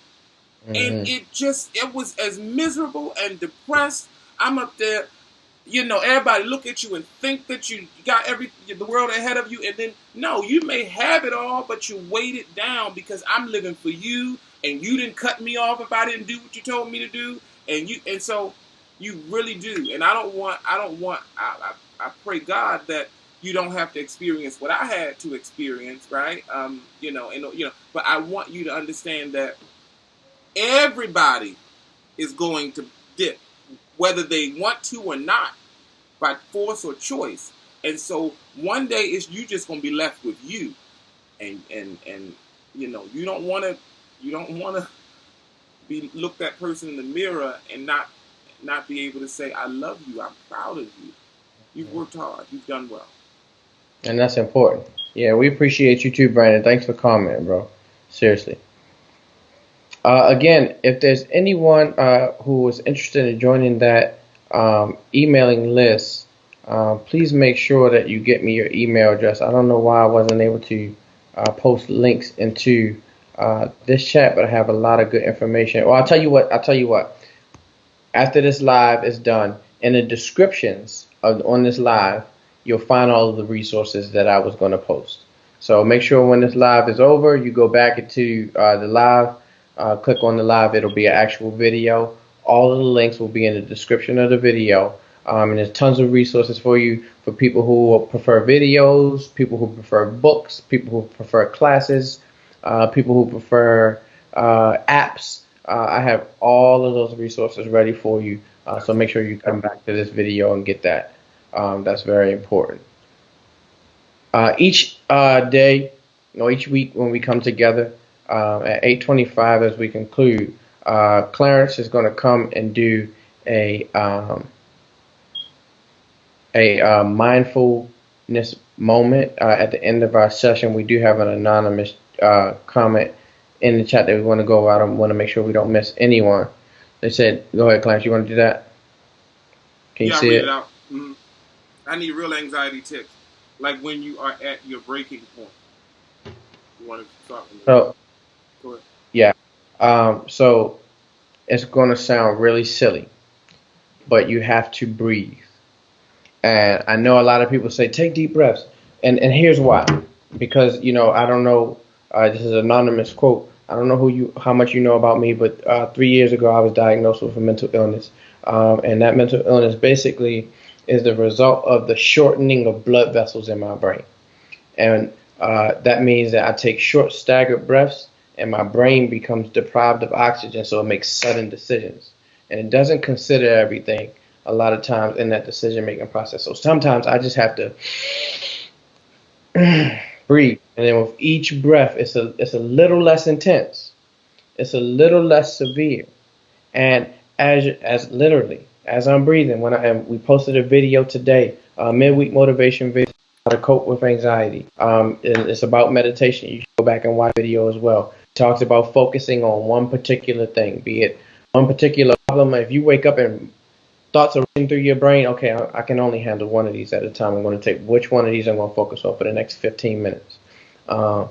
And Mm-hmm. it was as miserable and depressed. I'm up there, everybody look at you and think that you got the world ahead of you, and then no, you may have it all, but you weighed it down because I'm living for you, and you didn't cut me off if I didn't do what you told me to do, and so you really do. And I pray God that you don't have to experience what I had to experience, right? But I want you to understand that everybody is going to dip, whether they want to or not, by force or choice. And so one day it's you just gonna be left with you, and you don't want to be look that person in the mirror and not be able to say I love you, I'm proud of you, you've worked hard, you've done well. And that's important. Yeah, we appreciate you too, Brandon. Thanks for commenting, bro. Seriously. Again, if there's anyone who is interested in joining that emailing list, please make sure that you get me your email address. I don't know why I wasn't able to post links into this chat, but I have a lot of good information. Well, I'll tell you what. After this live is done, in the descriptions on this live, you'll find all of the resources that I was going to post. So make sure when this live is over, you go back into the live, click on the live. It'll be an actual video. All of the links will be in the description of the video. And there's tons of resources for you, for people who prefer videos, people who prefer books, people who prefer classes, people who prefer apps. I have all of those resources ready for you. So make sure you come back to this video and get that. That's very important. Each day, each week when we come together at 8:25 as we conclude, Clarence is going to come and do a mindfulness moment at the end of our session. We do have an anonymous comment in the chat that we want to go out and want to make sure we don't miss anyone. They said, go ahead, Clarence, you want to do that? Can you see read it out. Mm-hmm. I need real anxiety tips, like when you are at your breaking point. You want to start with me? So, go ahead. Yeah. So it's going to sound really silly, but you have to breathe. And I know a lot of people say, take deep breaths. And here's why. Because, I don't know, this is an anonymous quote. I don't know how much you know about me, but 3 years ago I was diagnosed with a mental illness. And that mental illness basically is the result of the shortening of blood vessels in my brain. And that means that I take short, staggered breaths, and my brain becomes deprived of oxygen, so it makes sudden decisions. And it doesn't consider everything a lot of times in that decision-making process. So sometimes I just have to breathe. And then with each breath, it's a little less intense. It's a little less severe. And as literally, as I'm breathing, and we posted a video today, midweek motivation video, how to cope with anxiety. It's about meditation. You should go back and watch the video as well. It talks about focusing on one particular thing, be it one particular problem. If you wake up and thoughts are running through your brain, okay, I can only handle one of these at a time. I'm going to take which one of these I'm going to focus on for the next 15 minutes. And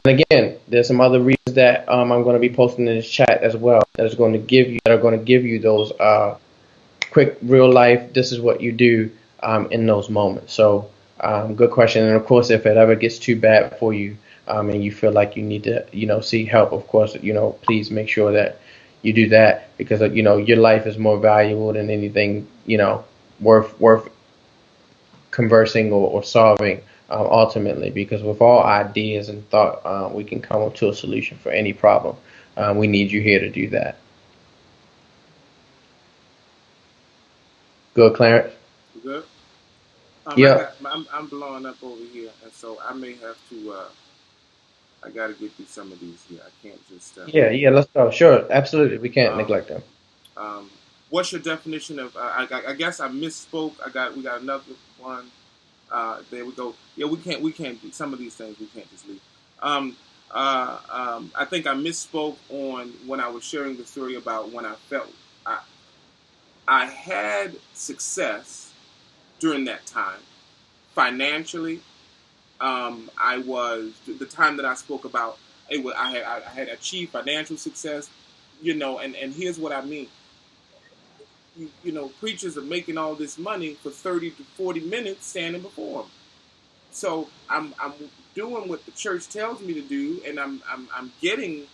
again, there's some other reasons that I'm going to be posting in this chat as well that are going to give you those quick real life. This is what you do in those moments. So good question. And of course, if it ever gets too bad for you and you feel like you need to seek help, of course, please make sure that you do that, because your life is more valuable than anything worth conversing or solving ultimately, because with all ideas and thought, we can come up to a solution for any problem. We need you here to do that. Good, Clarence? You good? Yeah. I'm blowing up over here, and so I may have to. I got to get through some of these here. I can't just. Yeah. Let's go. Sure, absolutely. We can't neglect them. What's your definition of? I guess I misspoke. We got another one. There we go. Yeah, we can't. Some of these things we can't just leave. I think I misspoke on when I was sharing the story about when I felt I had success during that time, financially. I was the time that I spoke about. I had achieved financial success, and here's what I mean. Preachers are making all this money for 30 to 40 minutes standing before them. So I'm doing what the church tells me to do, and I'm gaining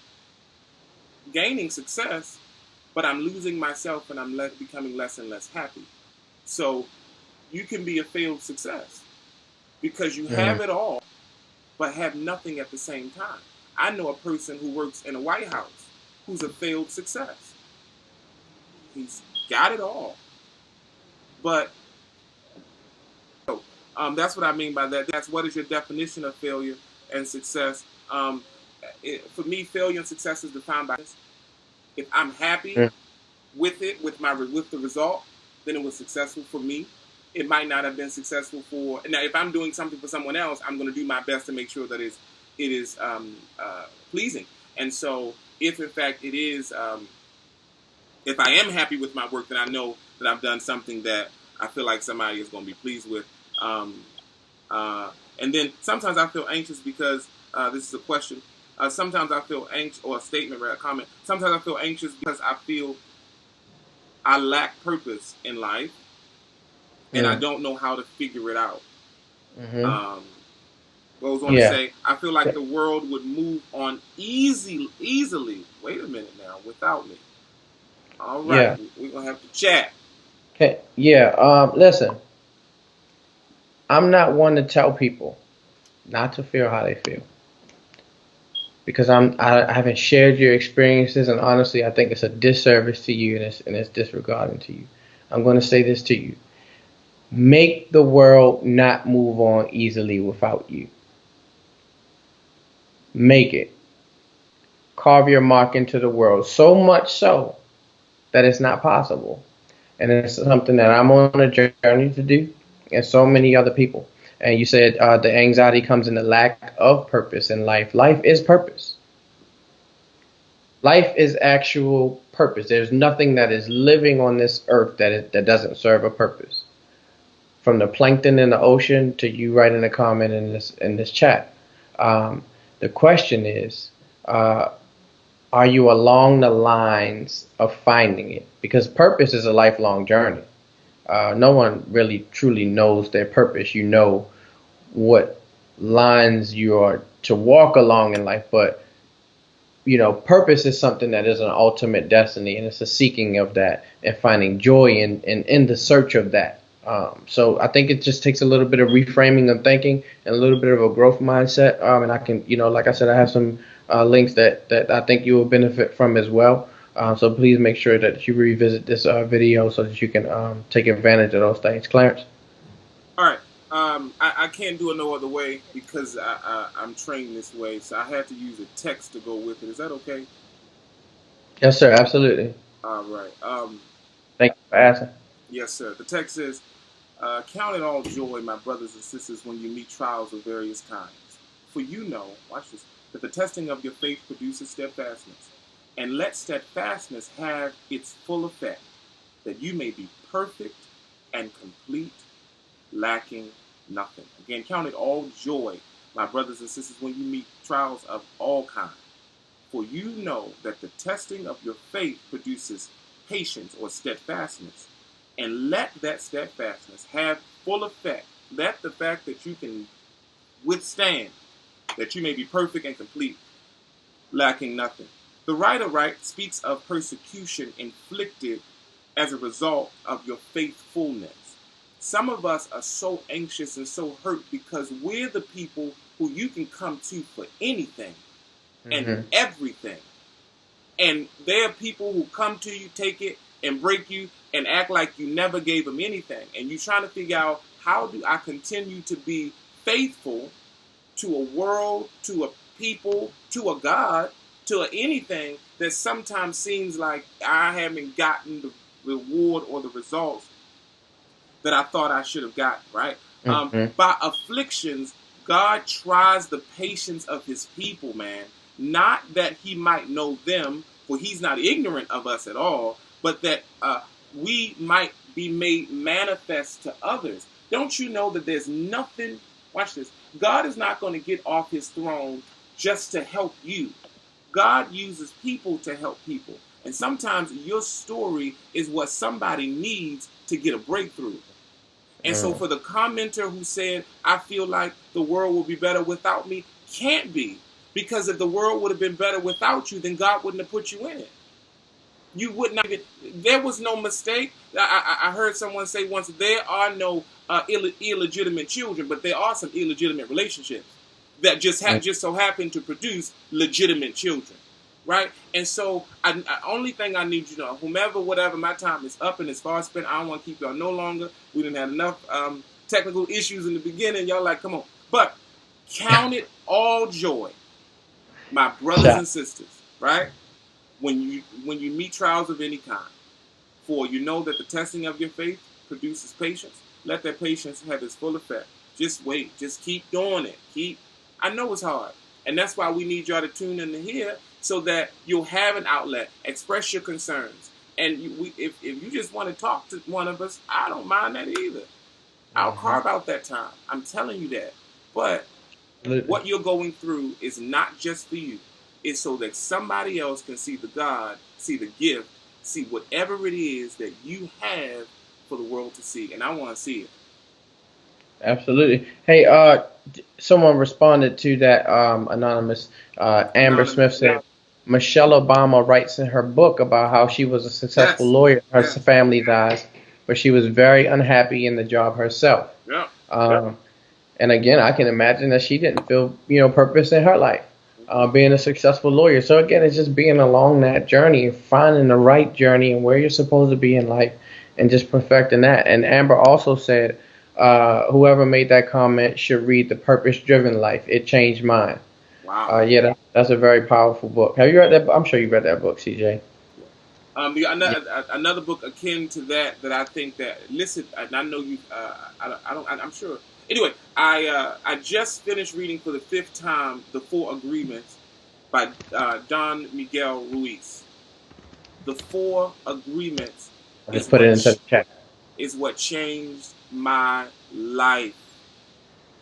success, but I'm losing myself, and I'm becoming less and less happy. So you can be a failed success because you have it all, but have nothing at the same time. I know a person who works in a White House who's a failed success. He's got it all, but that's what I mean by that. That's what is your definition of failure and success. For me, failure and success is defined by this. If I'm happy with it, with the result, then it was successful for me. It might not have been successful for. Now, if I'm doing something for someone else, I'm going to do my best to make sure that it is pleasing. And so, if in fact it is, if I am happy with my work, then I know that I've done something that I feel like somebody is going to be pleased with. And then sometimes I feel anxious because this is a question. Sometimes I feel anxious, or a statement, or a comment. Sometimes I feel anxious because I feel I lack purpose in life, and I don't know how to figure it out. Goes on to say, I feel like the world would move on easily. Wait a minute now, without me. All right, we're gonna have to chat. Okay. Listen, I'm not one to tell people not to feel how they feel, because I haven't shared your experiences, and honestly, I think it's a disservice to you, and it's disregarding to you. I'm going to say this to you: make the world not move on easily without you. Make it. Carve your mark into the world, so much so that it's not possible. And it's something that I'm on a journey to do, and so many other people. And you said the anxiety comes in the lack of purpose in life. Life is purpose. Life is actual purpose. There's nothing that is living on this earth that doesn't serve a purpose. From the plankton in the ocean to you writing a comment in this chat. The question is, are you along the lines of finding it? Because purpose is a lifelong journey. No one really truly knows their purpose. You know what lines you are to walk along in life, but purpose is something that is an ultimate destiny, and it's a seeking of that and finding joy in the search of that. So I think it just takes a little bit of reframing of thinking and a little bit of a growth mindset. And I can, like I said, I have some links that I think you will benefit from as well. So please make sure that you revisit this video so that you can take advantage of those things. Clarence? All right. I can't do it no other way because I'm trained this way. So I had to use a text to go with it. Is that okay? Yes, sir. Absolutely. All right. Thank you for asking. Yes, sir. The text says, count it all joy, my brothers and sisters, when you meet trials of various kinds. For you know, watch this, that the testing of your faith produces steadfastness. And let steadfastness have its full effect, that you may be perfect and complete, lacking nothing. Again, count it all joy, my brothers and sisters, when you meet trials of all kinds. For you know that the testing of your faith produces patience or steadfastness. And let that steadfastness have full effect. Let the fact that you can withstand, that you may be perfect and complete, lacking nothing. The writer speaks of persecution inflicted as a result of your faithfulness. Some of us are so anxious and so hurt because we're the people who you can come to for anything and everything. And there are people who come to you, take it, and break you, and act like you never gave them anything. And you're trying to figure out, how do I continue to be faithful to a world, to a people, to a God, to anything that sometimes seems like I haven't gotten the reward or the results that I thought I should have gotten, right? By afflictions, God tries the patience of his people, man. Not that he might know them, for he's not ignorant of us at all, but that we might be made manifest to others. Don't you know that there's nothing, watch this, God is not going to get off his throne just to help you. God uses people to help people. And sometimes your story is what somebody needs to get a breakthrough. And so for the commenter who said, I feel like the world will be better without me, can't be. Because if the world would have been better without you, then God wouldn't have put you in it. You would not get, there was no mistake. I heard someone say once, there are no illegitimate children, but there are some illegitimate relationships that just so happen to produce legitimate children, right? And so, only thing I need you to know, whomever, whatever, my time is up and it's far spent. I don't want to keep y'all no longer. We didn't have enough technical issues in the beginning. Y'all like, come on. But count it all joy, my brothers and sisters, right? When you meet trials of any kind, for you know that the testing of your faith produces patience. Let that patience have its full effect. Just wait. Just keep doing it. I know it's hard. And that's why we need y'all to tune in to here so that you'll have an outlet. Express your concerns. And if you just want to talk to one of us, I don't mind that either. I'll carve out that time. I'm telling you that. But what you're going through is not just for you. It's so that somebody else can see the God, see the gift, see whatever it is that you have for the world to see. And I want to see it. Absolutely. Hey, someone responded to that anonymous. Amber Smith said, Michelle Obama writes in her book about how she was a successful lawyer in her family's eyes, but she was very unhappy in the job herself. Yeah. And again, I can imagine that she didn't feel, purpose in her life, being a successful lawyer. So again, it's just being along that journey, finding the right journey and where you're supposed to be in life and just perfecting that. And Amber also said, whoever made that comment should read The Purpose-Driven Life. It changed mine. Wow. Yeah, that's a very powerful book. Have you read that? I'm sure you read that book, CJ. Another book akin to that I think that, listen, and I know you, I'm sure. Anyway, I just finished reading for the 5th time The Four Agreements by Don Miguel Ruiz. The Four Agreements Just put it into the chat. Is what changed my life.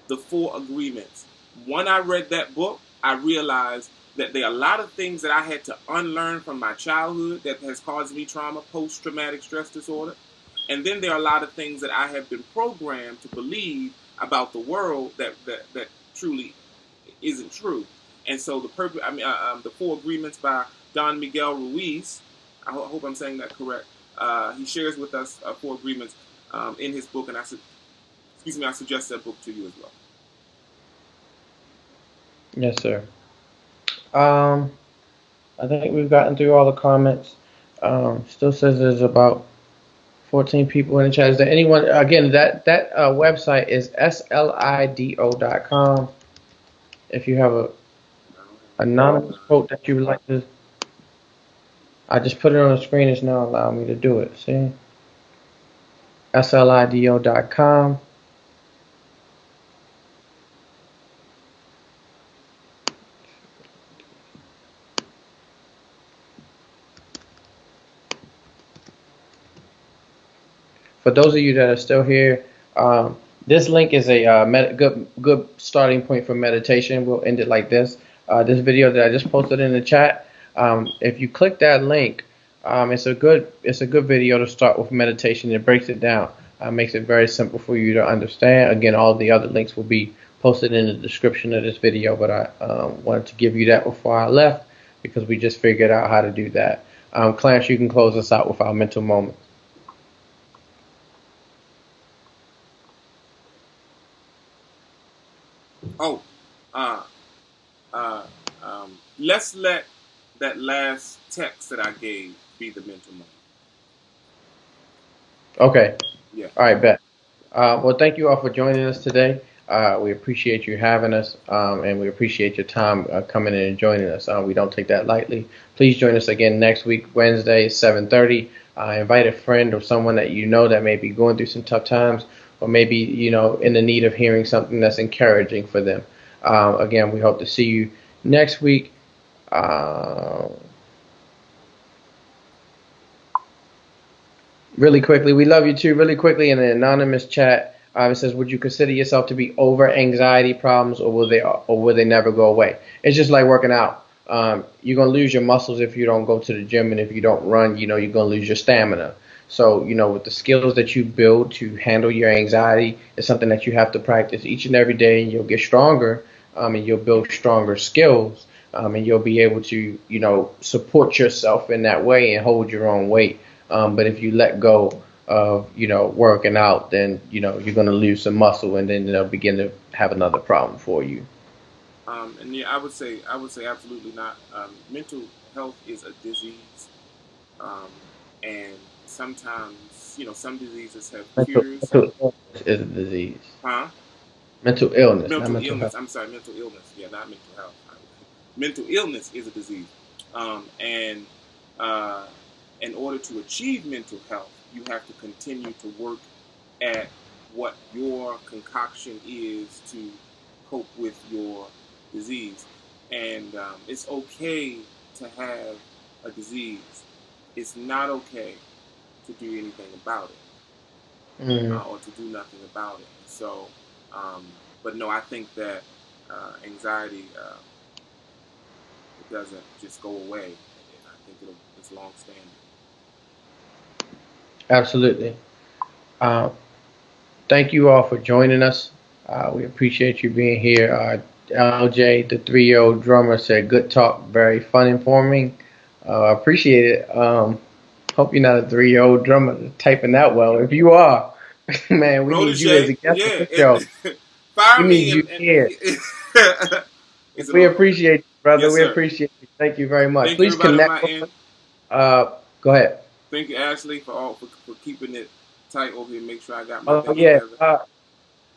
The Four Agreements. When I read that book, I realized that there are a lot of things that I had to unlearn from my childhood that has caused me trauma, post-traumatic stress disorder. And then there are a lot of things that I have been programmed to believe about the world that truly isn't true. And so the Four Agreements by Don Miguel Ruiz, I hope I'm saying that correct. He shares with us 4 agreements in his book, and I suggest that book to you as well. Yes, sir. I think we've gotten through all the comments. Still says there's about 14 people in the chat. Is there anyone? Again, that website is slido.com. If you have a anonymous quote that you would like to, I just put it on the screen. It's now allowing me to do it. See, slido.com. For those of you that are still here, this link is a good starting point for meditation. We'll end it like this. This video that I just posted in the chat. If you click that link, it's a good video to start with meditation. It breaks it down, makes it very simple for you to understand. Again, all the other links will be posted in the description of this video, but I wanted to give you that before I left because we just figured out how to do that. Clarence, you can close us out with our mental moment. Let's let that last text that I gave be the mental moment. Okay. Yeah. All right, bet. Well, thank you all for joining us today. We appreciate you having us, and we appreciate your time coming in and joining us. We don't take that lightly. Please join us again next week, Wednesday, 7:30. Invite a friend or someone that you know that may be going through some tough times, or maybe in the need of hearing something that's encouraging for them. Again, we hope to see you next week. Really quickly, we love you too. Really quickly, in the anonymous chat, It says, would you consider yourself to be over anxiety problems, or will they never go away? It's just like working out. You're gonna lose your muscles if you don't go to the gym, and if you don't run, you're gonna lose your stamina. So, with the skills that you build to handle your anxiety, it's something that you have to practice each and every day, and you'll get stronger, and you'll build stronger skills, and you'll be able to, support yourself in that way and hold your own weight. But if you let go of, working out, then, you're going to lose some muscle, and then they'll begin to have another problem for you. And yeah, I would say absolutely not. Mental health is a disease, and sometimes some diseases have cures. Mental illness is a disease. Huh? Mental illness, not Mental mental illness. health. I'm sorry, mental illness. Yeah, not mental health. Mental illness is a disease, and in order to achieve mental health, you have to continue to work at what your concoction is to cope with your disease. And it's okay to have a disease. It's not okay to do anything about it, Mm, or to do nothing about it. So, but no, I think that anxiety it doesn't just go away. And I think it's long standing. absolutely. Uh, Thank you all for joining us. We appreciate you being here. LJ, the 3-year-old drummer, said, "Good talk, very fun, informing." I appreciate it. Hope you're not a 3-year-old drummer typing that well. If you are, man, we need you as a Protege, guest on yeah, the show. fire We need me you and here. is it We all? appreciate you, brother. Yes, We sir. appreciate you. Thank you very much. Thank you, Please everybody on connect my with end. us. Go ahead. Thank you, Ashley, for keeping it tight over here. Make sure I got my Oh, thing yeah. together.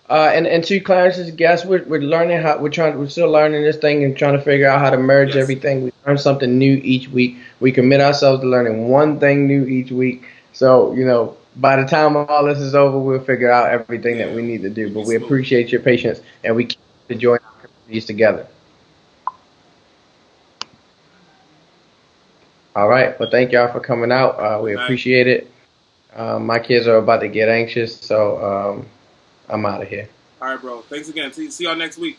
And to Clarence's guest, we're learning how we're still learning this thing and trying to figure out how to merge Yes, everything. We learn something new each week. We commit ourselves to learning one thing new each week. So, by the time all this is over, we'll figure out everything that yeah, we need to do. we'll But be we smooth. appreciate your patience, and we keep enjoying our communities together. All right. Well, thank y'all for coming out. We Good night. appreciate it. My kids are about to get anxious, so I'm out of here. All right, bro. Thanks again. See y'all next week.